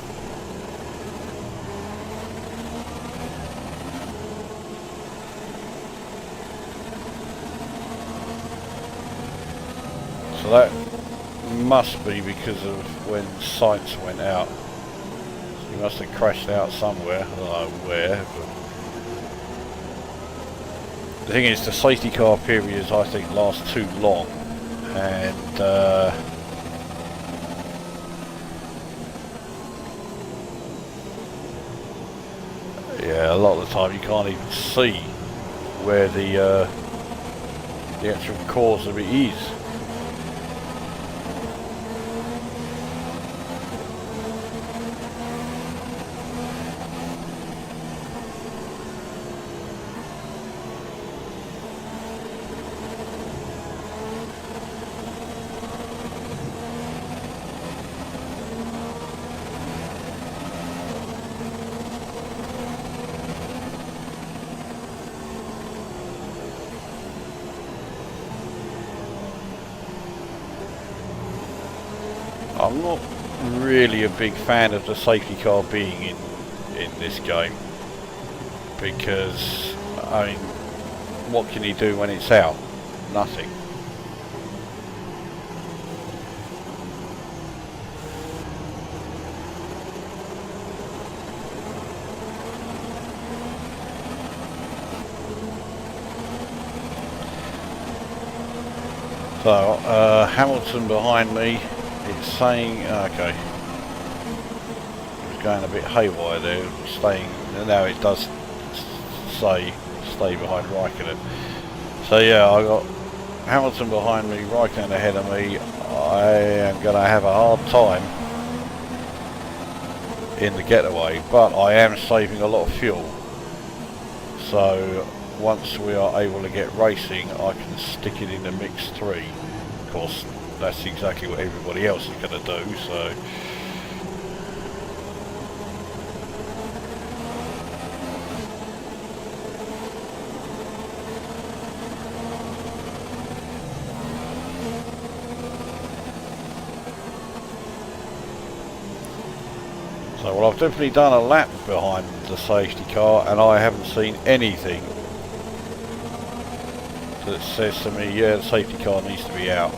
So that must be because of when Sainz went out. He must have crashed out somewhere. I don't know where. But the thing is, the safety car periods I think last too long, and yeah, a lot of the time you can't even see where the actual cause of it is. I'm not really a big fan of the safety car being in this game, because I mean, what can you do when it's out? Nothing. So Hamilton behind me. It's saying, okay, it was going a bit haywire there, staying, now it does say stay behind Raikkonen. So yeah, I got Hamilton behind me, Raikkonen ahead of me. I am going to have a hard time in the getaway, but I am saving a lot of fuel. So once we are able to get racing, I can stick it in the mix 3. Of course, that's exactly what everybody else is going to do, so... So, well, I've definitely done a lap behind the safety car, and I haven't seen anything that says to me, yeah, the safety car needs to be out.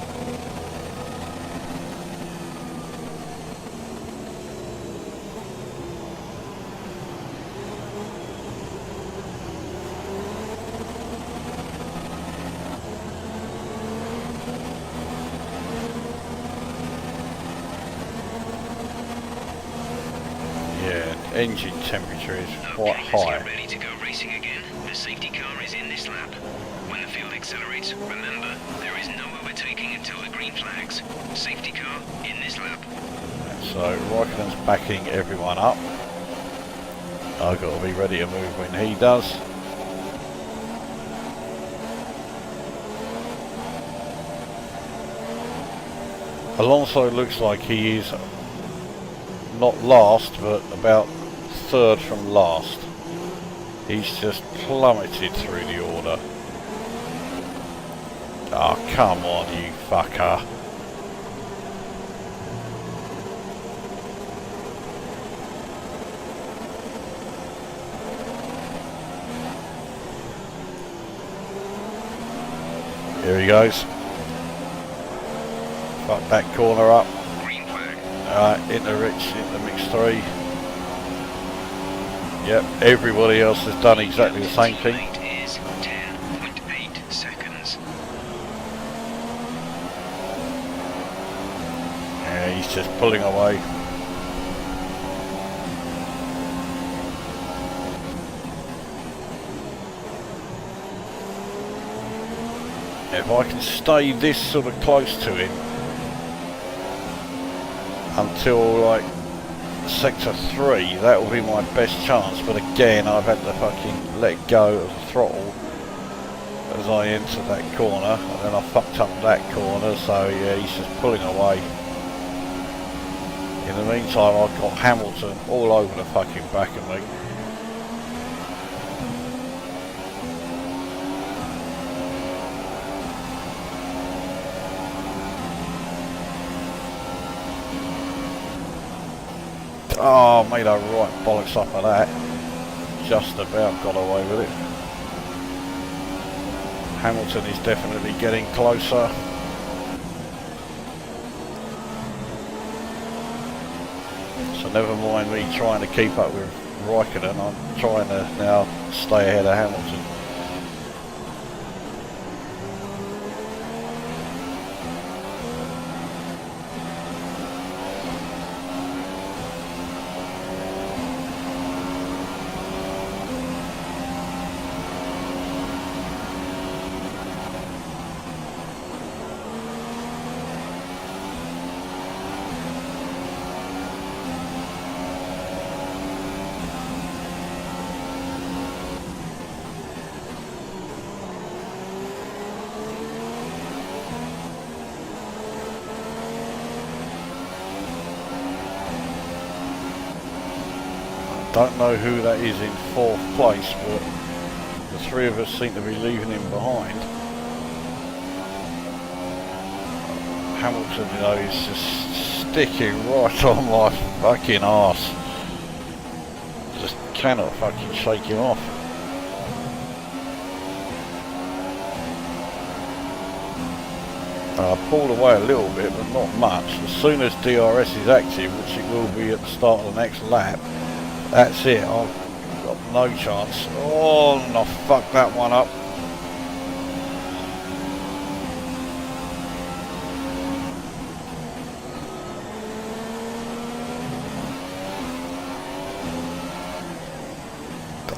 Engine temperature is quite high. Get ready to go racing again. The safety car is in this lap. When the field accelerates, remember, there is no overtaking until the green flags. Safety car in this lap. So Raikkonen's backing everyone up. I've got to be ready to move when he does. Alonso looks like he is not last, but about 3rd from last. He's just plummeted through the order. Oh, come on, you fucker. Here he goes. Fuck that corner up. Into Rich, into mix 3. Yep, everybody else has done exactly the same thing. Is 10.8 seconds. Yeah, he's just pulling away. If I can stay this sort of close to him until like sector 3, that will be my best chance, but again I've had to fucking let go of the throttle as I entered that corner, and then I fucked up that corner, so yeah, he's just pulling away. In the meantime, I've got Hamilton all over the fucking back of me. Oh, made a right bollocks up of that. Just about got away with it. Hamilton is definitely getting closer. So never mind me trying to keep up with Raikkonen, I'm trying to now stay ahead of Hamilton. Don't know who that is in 4th place, but the 3 of us seem to be leaving him behind. Hamilton, you know, is just sticking right on my fucking arse. Just cannot fucking shake him off. I pulled away a little bit, but not much. As soon as DRS is active, which it will be at the start of the next lap, that's it, I've got no chance. Oh, and I fucked that one up.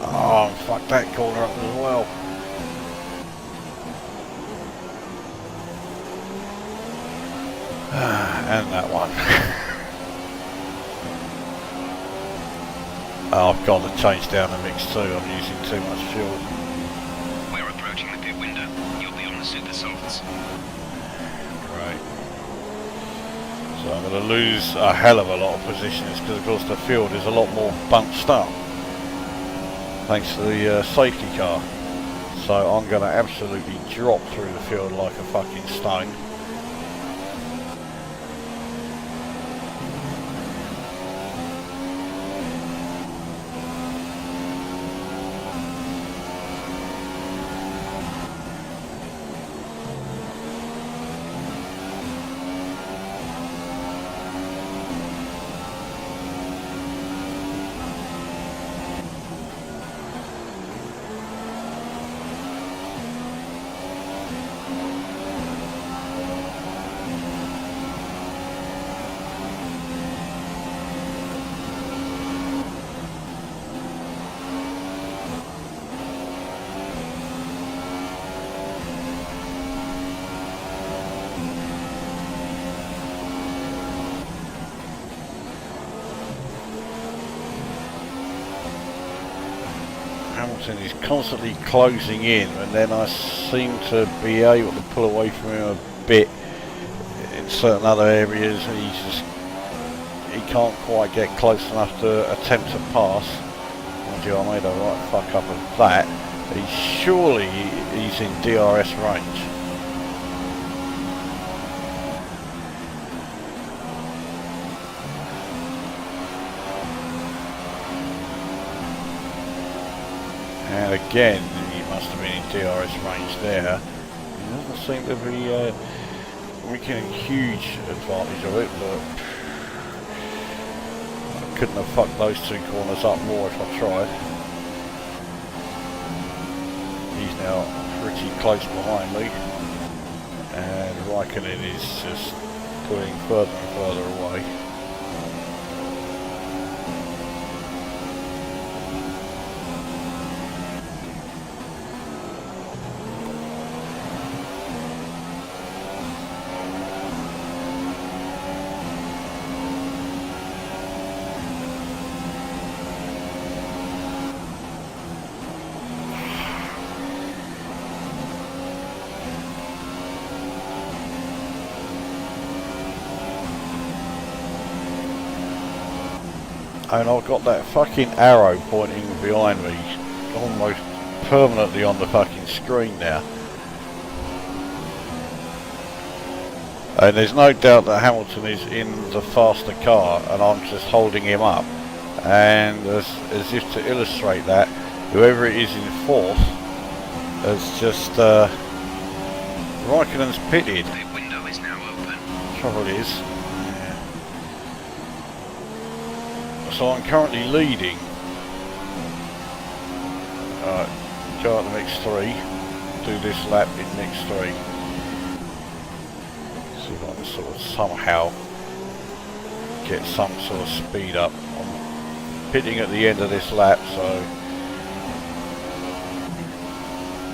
Oh, and fucked that corner up as well. And that one. I've got to change down the mix too, I'm using too much fuel. We're approaching the pit window. You'll be on the super softs. Great. So I'm going to lose a hell of a lot of positions because of course the field is a lot more bunched up thanks to the safety car. So I'm going to absolutely drop through the field like a fucking stone. Hamilton is constantly closing in, and then I seem to be able to pull away from him a bit in certain other areas, and he can't quite get close enough to attempt to pass. Mind you, I made a right fuck up of that. He's in DRS range. And again, he must have been in DRS range there. He doesn't seem to be making a huge advantage of it, but I couldn't have fucked those two corners up more if I tried. He's now pretty close behind me, and Raikkonen is just pulling further and further away. And I've got that fucking arrow pointing behind me almost permanently on the fucking screen now. And there's no doubt that Hamilton is in the faster car and I'm just holding him up. And as if to illustrate that, whoever it is in fourth has just Raikkonen's pitted. The window is now open. Trouble is, so I'm currently leading. Alright, go out the mix 3, do this lap in mix 3. See if I can sort of somehow get some sort of speed up. I'm pitting at the end of this lap, so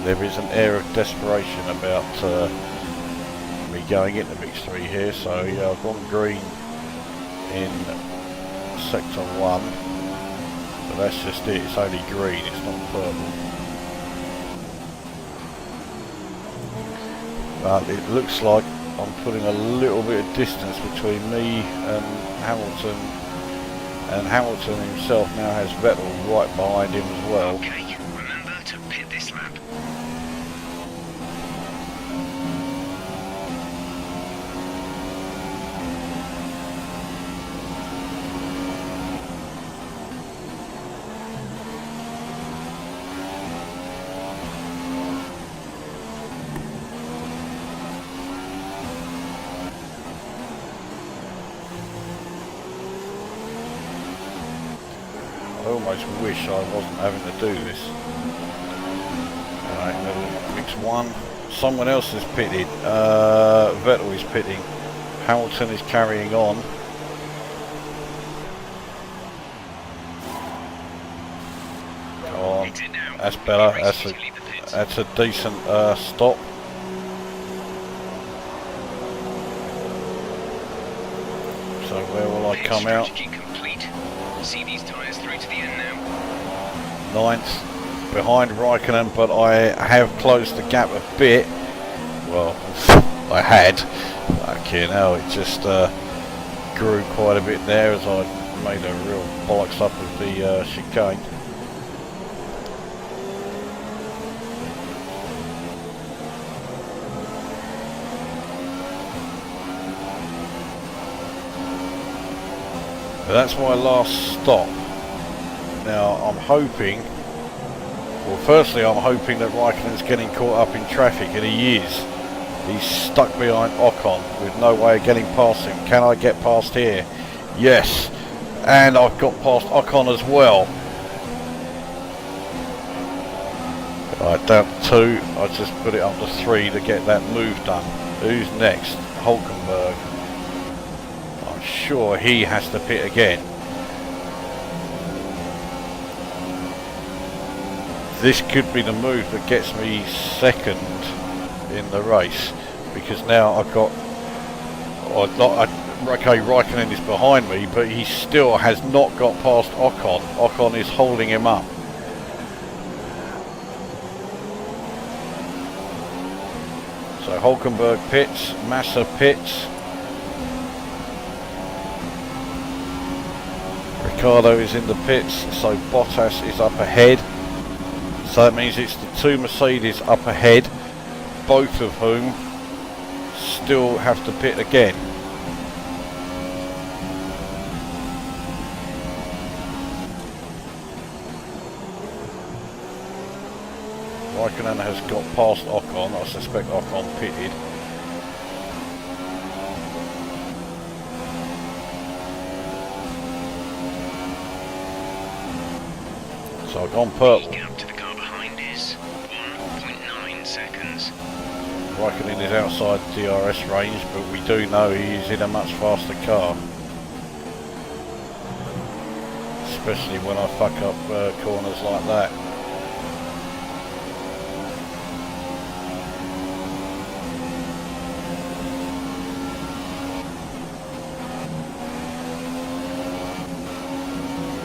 there is an air of desperation about me going into mix 3 here. So yeah, I've gone green in sector 1, but that's just it, it's only green, it's not purple. But it looks like I'm putting a little bit of distance between me and Hamilton himself now has Vettel right behind him as well. Okay, remember to pit this lap. I almost wish I wasn't having to do this. Alright, mix 1. Someone else is pitted. Vettel is pitting. Hamilton is carrying on. Go on. That's better. That's a decent stop. So where will I come out? Complete. See these tyres through to the end now. 9th behind Raikkonen, but I have closed the gap a bit. Well, I had. Fucking hell, it just grew quite a bit there as I made a real bollocks up of the chicane. But that's my last stop. Now I'm hoping, well firstly I'm hoping that Raikkonen's getting caught up in traffic, and he is. He's stuck behind Ocon with no way of getting past him. Can I get past here? Yes. And I've got past Ocon as well. Right, down to 2. I just put it up to 3 to get that move done. Who's next? Hulkenberg. I'm sure he has to pit again. This could be the move that gets me second in the race, because now I've got, okay, Raikkonen is behind me, but he still has not got past Ocon. Ocon is holding him up. So Hulkenberg pits, Massa pits, Ricciardo is in the pits, so Bottas is up ahead. So that means it's the 2 Mercedes up ahead, both of whom still have to pit again. Raikkonen has got past Ocon. I suspect Ocon pitted. So I've gone purple. The gap to the car behind is 1.9 seconds. Raikkonen is outside DRS range, but we do know he is in a much faster car. Especially when I fuck up corners like that.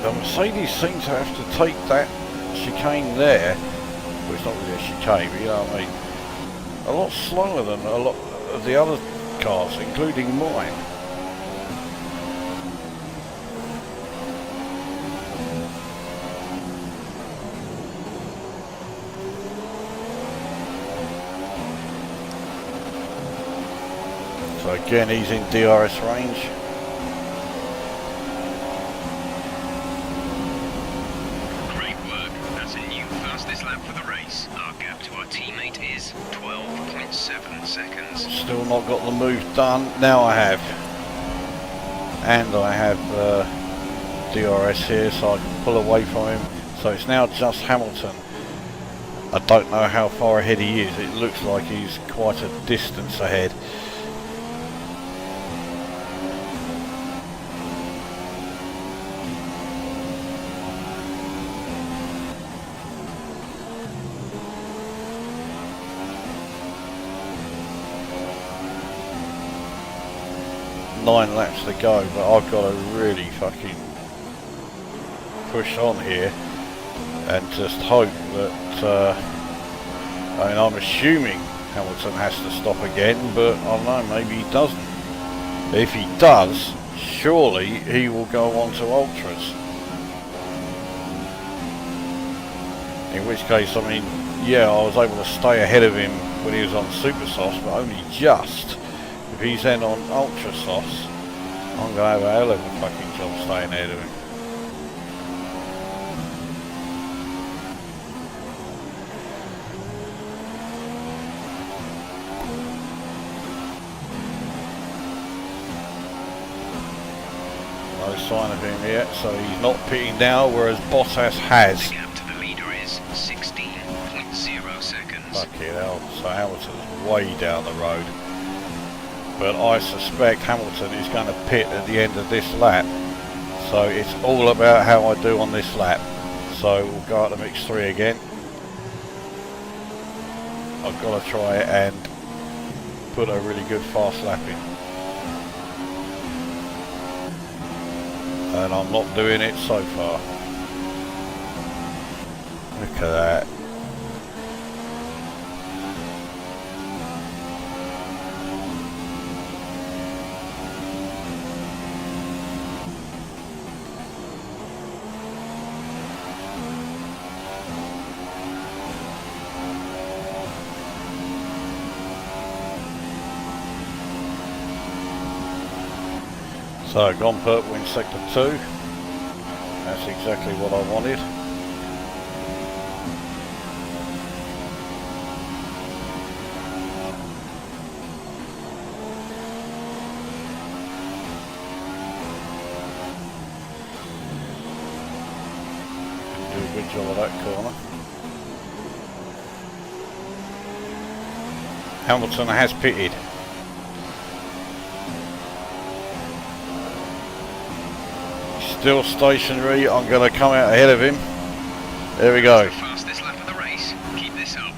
The Mercedes seem to have to take that chicane there. Well, it's not really a chicane, but you know what I mean. A lot slower than a lot of the other cars, including mine. So again, he's in DRS range. Great work. That's a new fastest lap for the race. Our gap to our teammate is 12.7 seconds. Still not got the move done. Now I have. And I have DRS here, so I can pull away from him. So it's now just Hamilton. I don't know how far ahead he is. It looks like he's quite a distance ahead. Nine laps to go, but I've got to really fucking push on here and just hope that I mean, I'm assuming Hamilton has to stop again, but I don't know, maybe he doesn't. If he does, surely he will go on to Ultras, in which case, I mean, yeah, I was able to stay ahead of him when he was on Super Softs, but only just. If he's then on Ultra Softs, I'm going to have a hell of a fucking job staying ahead of him. No sign of him yet, so he's not pitting now, whereas Bottas has. The gap to the leader is 16.0 seconds. Fucking hell, so Hamilton's way down the road. But I suspect Hamilton is going to pit at the end of this lap. So it's all about how I do on this lap. So we'll go out to mix 3 again. I've got to try and put a really good fast lap in. and I'm not doing it so far. Look at that. So gone purple in sector 2. That's exactly what I wanted. Do a good job of that corner. Hamilton has pitted. Still stationary. I'm going to come out ahead of him. There we go. Fastest lap of the race. Keep this up.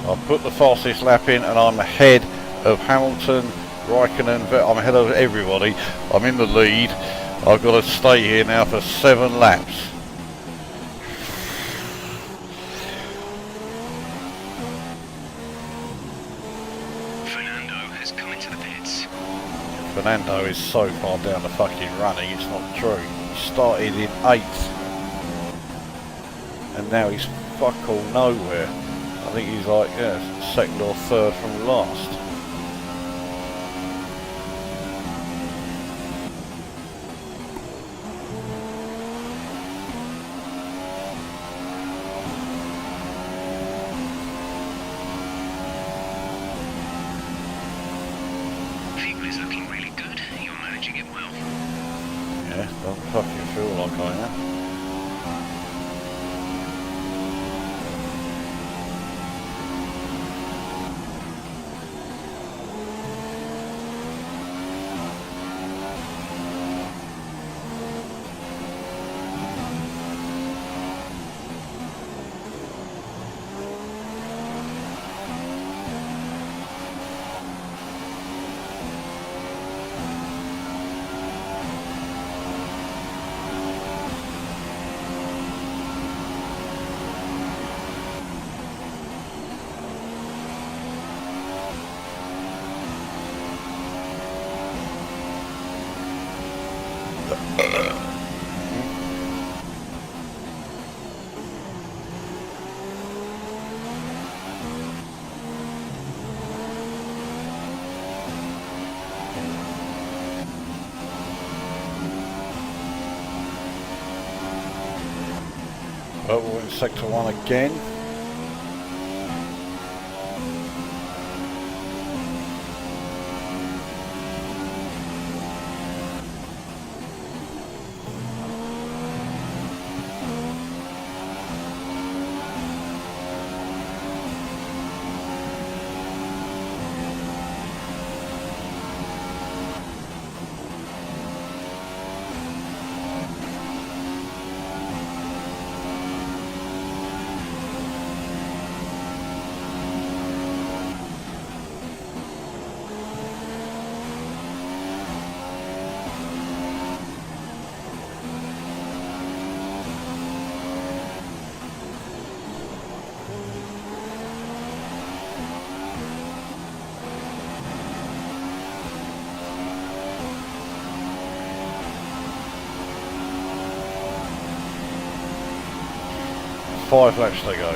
So I put the fastest lap in and I'm ahead of Hamilton, Raikkonen, I'm ahead of everybody. I'm in the lead. I've got to stay here now for 7 laps. Fernando has come into the pits. Fernando is so far down the fucking running, it's not true. He started in 8th and now he's fuck all nowhere. I think he's like, yeah, 2nd or 3rd from last. Fuel is looking really good. You're managing it well. Yeah, don't fucking feel like I am. But we're in sector 1 again. Five laps to go.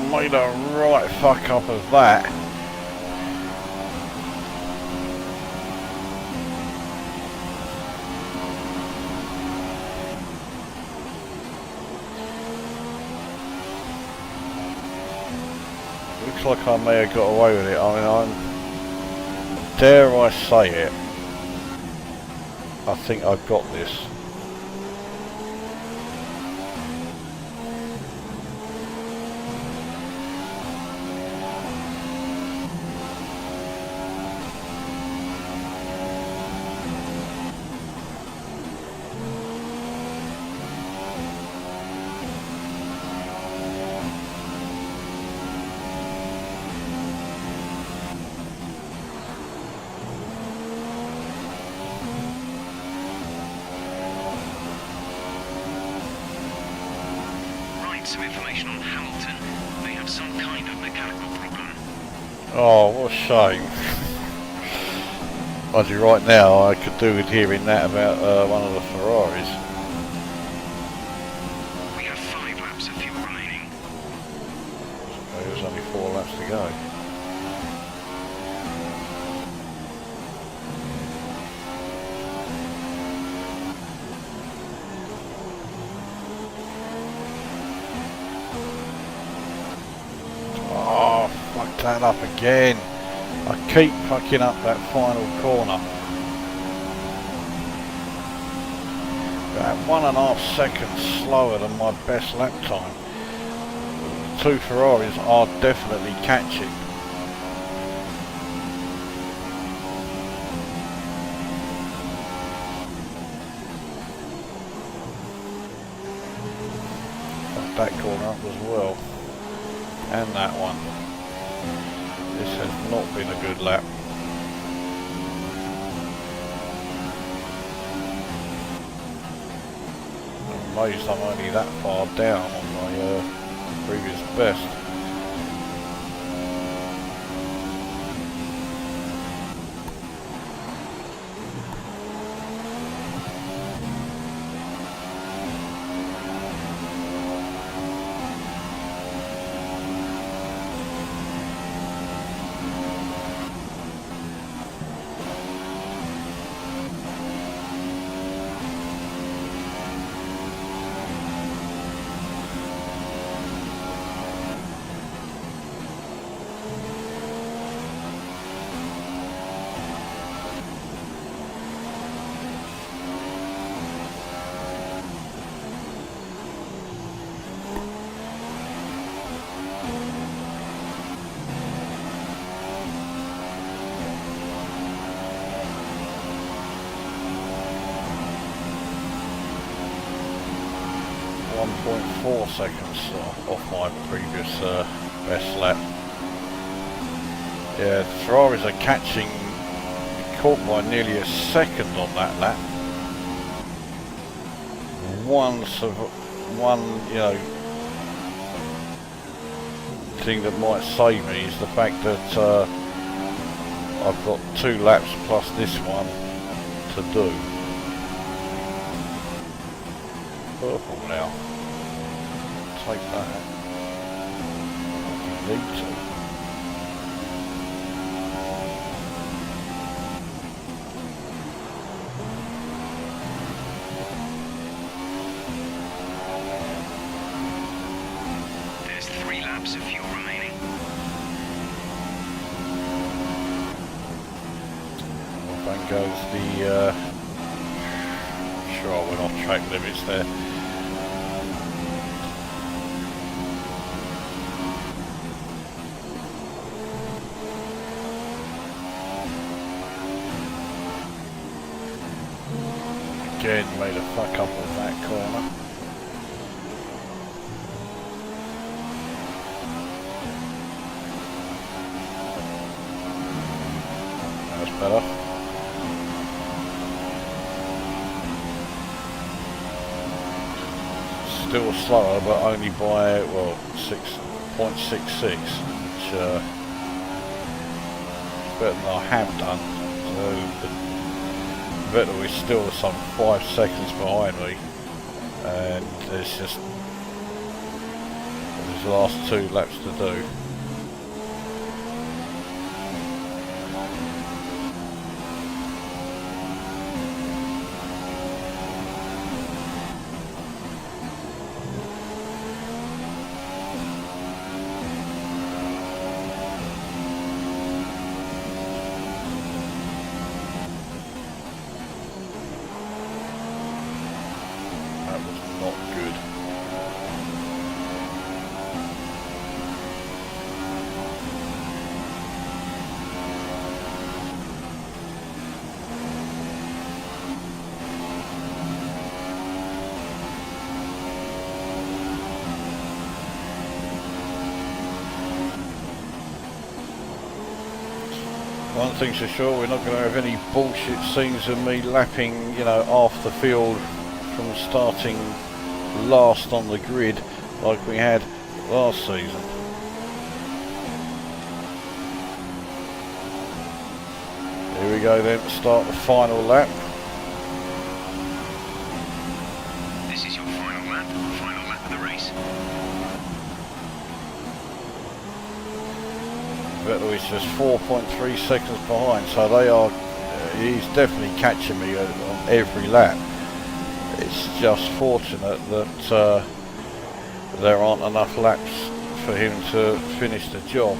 made a right fuck up of that. Looks like I may have got away with it. I mean, dare I say it, I think I've got this. Some information on Hamilton. They have some kind of mechanical problem. Oh, what a shame. Mind you, right now I could do with hearing that about one of the Ferraris. We have 5 laps of fuel remaining. There's only 4 laps to go. That up again. I keep fucking up that final corner. About 1.5 seconds slower than my best lap time. The 2 Ferraris are definitely catching. Fucked that corner up as well. And that one. This has not been a good lap. I'm amazed I'm only that far down on my previous best. .4 seconds off my previous best lap. Yeah, the Ferraris are catching, caught by nearly a second on that lap. One, you know, thing that might save me is the fact that I've got 2 laps plus this one to do. Purple now. Take that. You need to. There's 3 laps of fuel remaining. Well, then goes the sure I went off track limits there. Again made a fuck up of that corner. That's better. Still slower, but only by, well, 6.66, which is better than I have done. So Vettel is still some 5 seconds behind me, and there's these last 2 laps to do. One thing's for sure, we're not going to have any bullshit scenes of me lapping, you know, half the field from starting last on the grid like we had last season. Here we go then to start the final lap. This is your final lap of the race. Vettel is just 4.3 seconds behind, so they are, he's definitely catching me on every lap. It's just fortunate that there aren't enough laps for him to finish the job.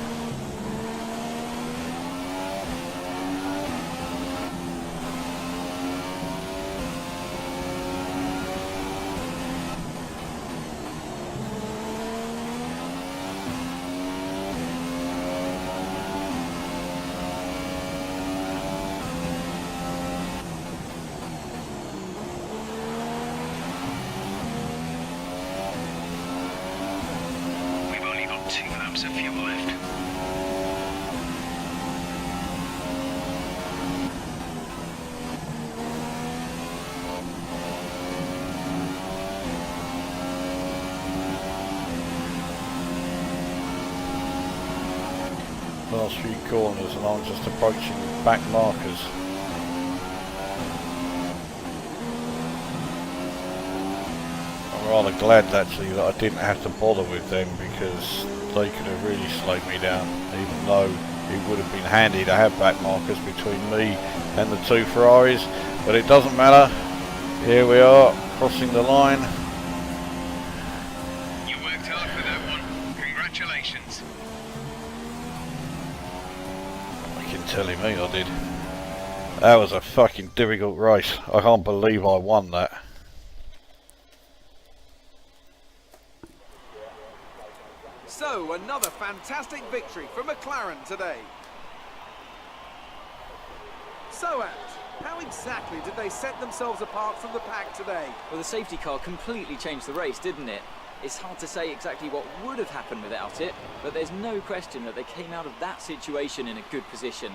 Of fuel left. Last few corners and I'm just approaching back markers. I'm rather glad actually that I didn't have to bother with them, because they could have really slowed me down, even though it would have been handy to have back markers between me and the 2 Ferraris, but it doesn't matter. Here we are, crossing the line. You worked hard for that one. Congratulations. You're telling me I did. That was a fucking difficult race. I can't believe I won that. So, another fantastic victory for McLaren today. So, Ant, how exactly did they set themselves apart from the pack today? Well, the safety car completely changed the race, didn't it? It's hard to say exactly what would have happened without it, but there's no question that they came out of that situation in a good position.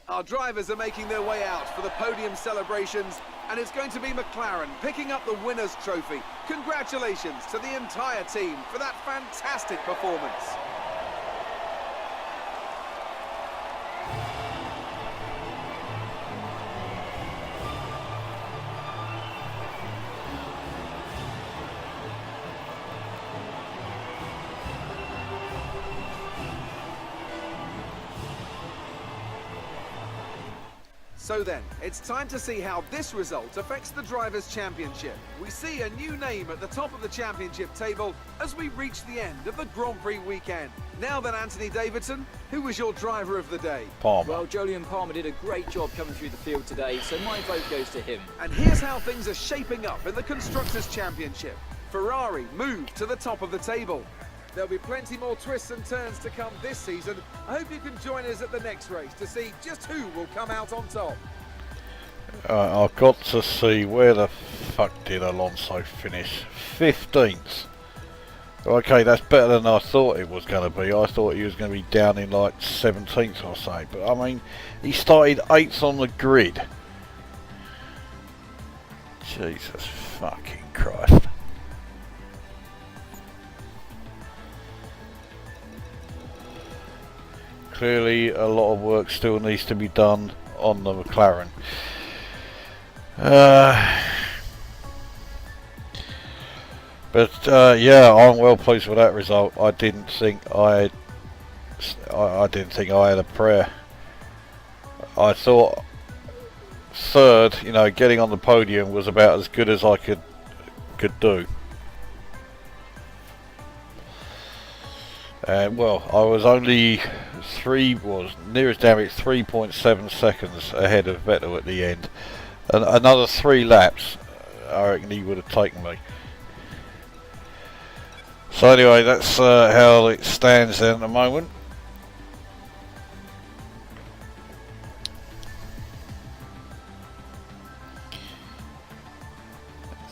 Our drivers are making their way out for the podium celebrations, and it's going to be McLaren picking up the winner's trophy. Congratulations to the entire team for that fantastic performance. So then, it's time to see how this result affects the Drivers' Championship. We see a new name at the top of the championship table as we reach the end of the Grand Prix weekend. Now then, Anthony Davidson, who was your driver of the day? Palmer. Well, Jolyon Palmer did a great job coming through the field today, so my vote goes to him. And here's how things are shaping up in the Constructors' Championship. Ferrari moved to the top of the table. There'll be plenty more twists and turns to come this season. I hope you can join us at the next race to see just who will come out on top. I've got to see, where the fuck did Alonso finish? 15th. Okay, that's better than I thought it was going to be. I thought he was going to be down in like 17th or so. But I mean, he started 8th on the grid. Jesus fucking Christ. Clearly a lot of work still needs to be done on the McLaren. But yeah, I'm well pleased with that result. I didn't think I didn't think I had a prayer. I thought third, you know, getting on the podium was about as good as I could do. And well, I was only nearest damn it 3.7 seconds ahead of Vettel at the end. And another 3 laps, I reckon he would have taken me. So anyway, that's how it stands at the moment.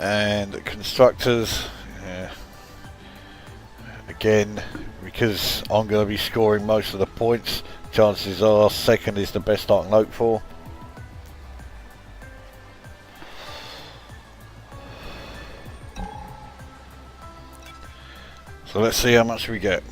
And constructors, yeah. Again, because I'm going to be scoring most of the points, chances are second is the best I can hope for. So let's see how much we get.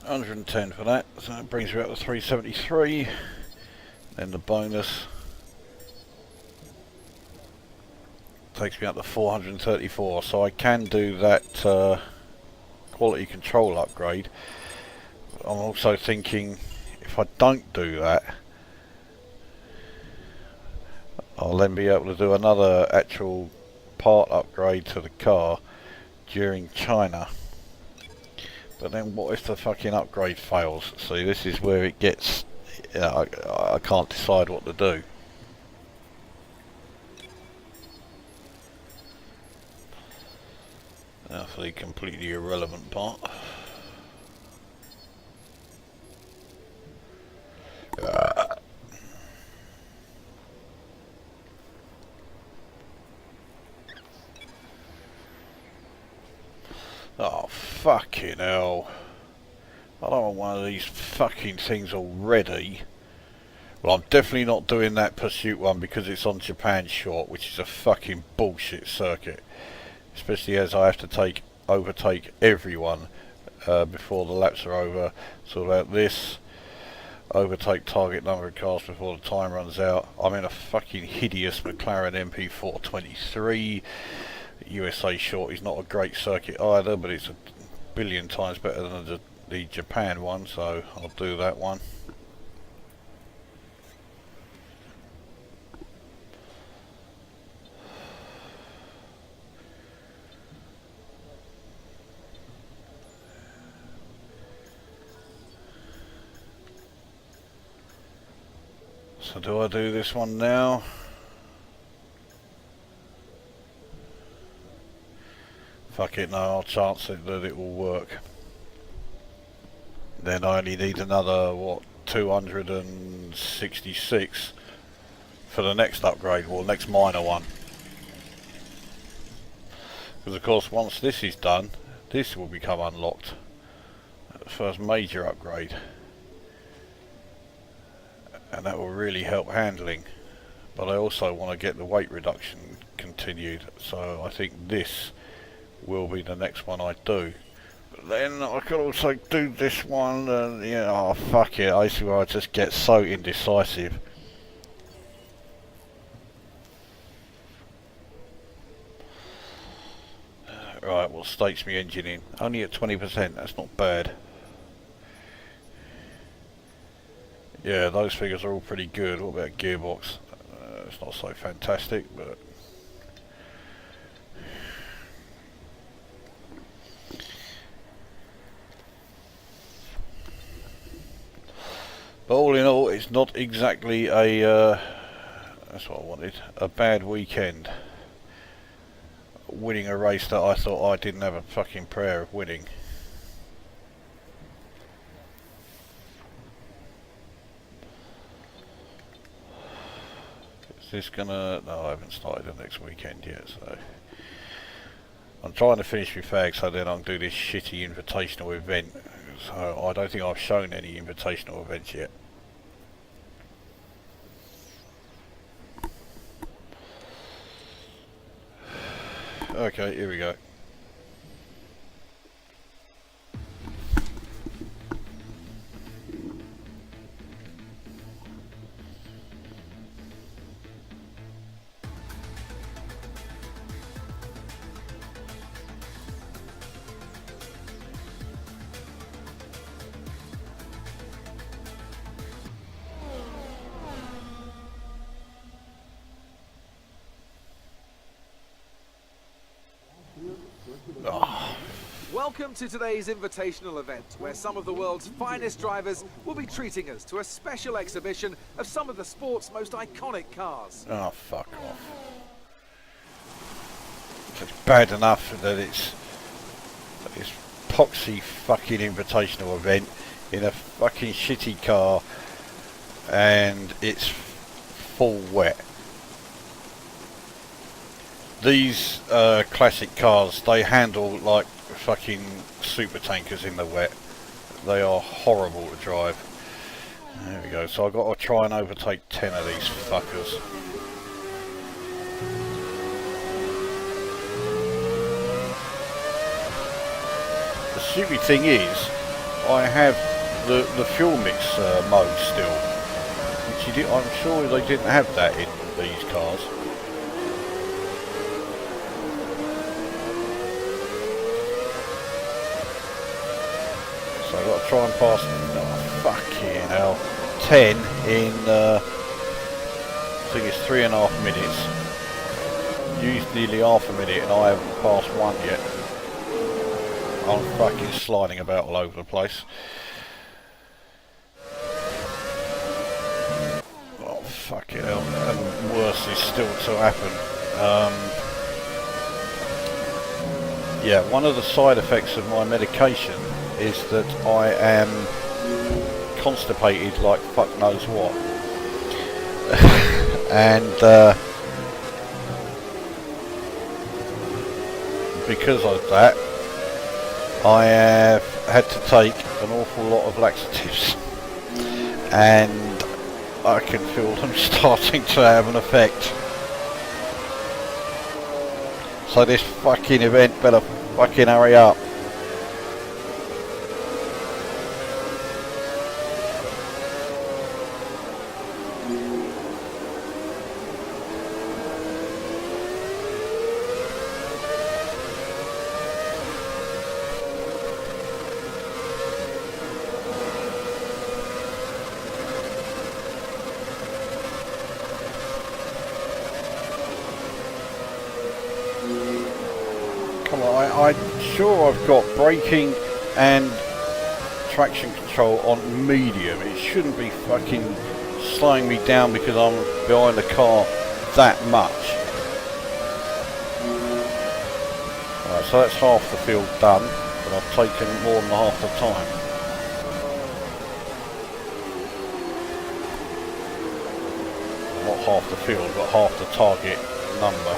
$110 for that, so that brings me up to 373. Then the bonus takes me up to 434. So I can do that quality control upgrade. I'm also thinking if I don't do that, I'll then be able to do another actual part upgrade to the car during China. But then what if the fucking upgrade fails? See, this is where it gets, you know, I can't decide what to do. Now for the completely irrelevant part. Oh, fucking hell. I don't want one of these fucking things already. Well, I'm definitely not doing that pursuit one because it's on Japan short, which is a fucking bullshit circuit. Especially as I have to overtake everyone before the laps are over. So about this, overtake target number of cars before the time runs out. I'm in a fucking hideous McLaren MP423. USA short is not a great circuit either, but it's a billion times better than the Japan one, so I'll do that one. So do I do this one now? Fuck it, no, I'll chance it that it will work. Then I only need another, what, 266 for the next upgrade, or next minor one. Because of course once this is done, this will become unlocked. The first major upgrade. And that will really help handling. But I also want to get the weight reduction continued, so I think this will be the next one I do. But then I could also do this one and, you know, oh fuck it, I see where I just get so indecisive. Right, well, stakes me engine in. Only at 20%, that's not bad. Yeah, those figures are all pretty good. What about gearbox? It's not so fantastic, but all in all, it's not exactly a, that's what I wanted, a bad weekend. Winning a race that I thought I didn't have a fucking prayer of winning. Is this gonna, no, I haven't started the next weekend yet, so I'm trying to finish my fag so then I can do this shitty invitational event. So I don't think I've shown any invitational events yet. Okay, here we go. Welcome to today's Invitational event, where some of the world's finest drivers will be treating us to a special exhibition of some of the sport's most iconic cars. Oh, fuck off. It's bad enough that it's this poxy fucking invitational event in a fucking shitty car and it's full wet. These classic cars, they handle like fucking super tankers in the wet. They are horrible to drive. There we go. So I've got to try and overtake 10 of these fuckers. The stupid thing is, I have the fuel mix mode still, which I'm sure they didn't have that in these cars. So I've got to try and pass, oh fucking hell, 10 in, I think it's 3.5 minutes. Used nearly half a minute and I haven't passed one yet. I'm fucking sliding about all over the place. Oh fucking hell, and worse is still to happen. Yeah, one of the side effects of my medication is that I am constipated like fuck knows what. And because of that, I have had to take an awful lot of laxatives, and I can feel them starting to have an effect. So this fucking event better fucking hurry up. I'm sure I've got braking and traction control on medium. It shouldn't be fucking slowing me down because I'm behind the car that much. Right, so that's half the field done, but I've taken more than half the time. Not half the field, but half the target number.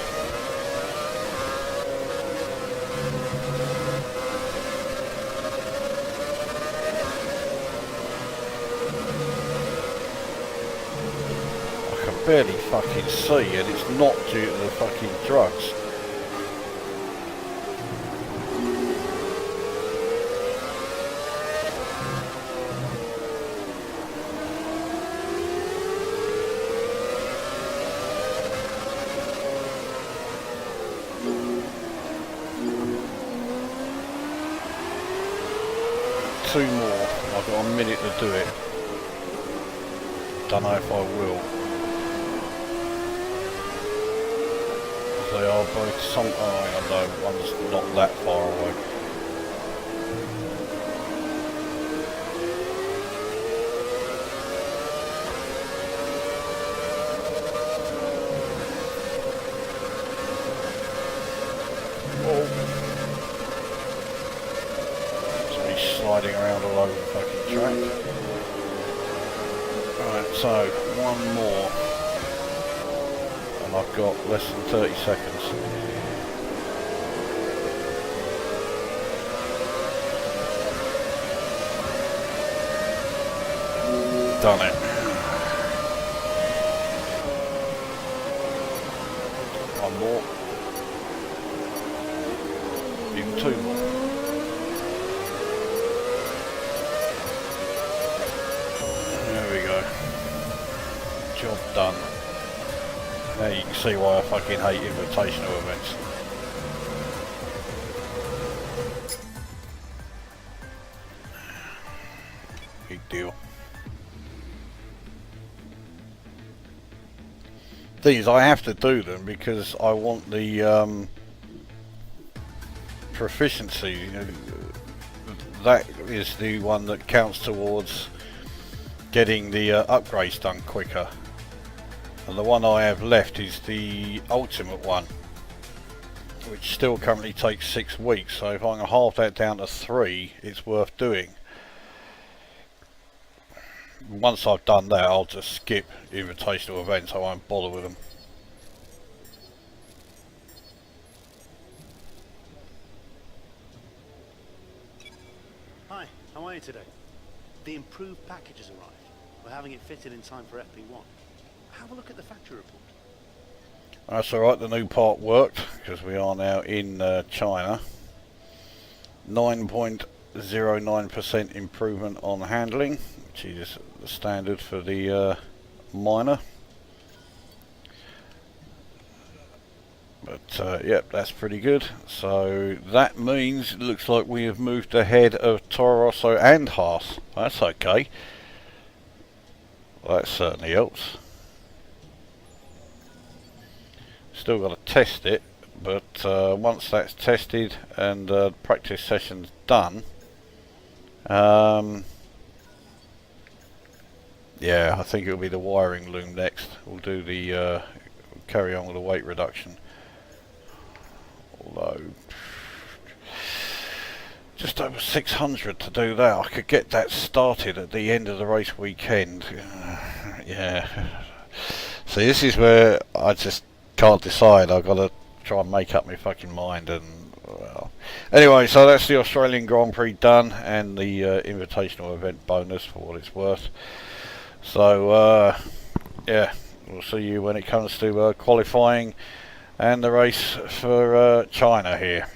Barely fucking see, and it's not due to the fucking drugs. Two more. I've got a minute to do it. Don't know if I will. They are both some. Oh, I know one's not that far away. Oh, to be sliding around all over the fucking track. Right, so one more. I've got less than 30 seconds. done it. One more. Even two more. There we go. Job done. Now you can see why I fucking hate invitational events. Big deal. Thing is, I have to do them because I want the proficiency. You know, that is the one that counts towards getting the upgrades done quicker. And the one I have left is the ultimate one, which still currently takes 6 weeks. So if I can halve that down to 3, it's worth doing. Once I've done that, I'll just skip invitational events. I won't bother with them. Hi, how are you today? The improved package has arrived. We're having it fitted in time for FP1. Have a look at the factory report. That's alright, the new part worked because we are now in China. 9.09% improvement on handling, which is the standard for the miner. But yep, that's pretty good. So that means it looks like we have moved ahead of Toro Rosso and Haas. That's okay. Well, that certainly helps. Still got to test it, but once that's tested and practice sessions done, yeah, I think it'll be the wiring loom next. We'll do the carry on with the weight reduction. Although just over 600 to do that, I could get that started at the end of the race weekend. Yeah. See, this is where I just can't decide. I've got to try and make up my fucking mind. And well, anyway, so that's the Australian Grand Prix done, and the invitational event bonus for what it's worth. So yeah, we'll see you when it comes to qualifying and the race for China here.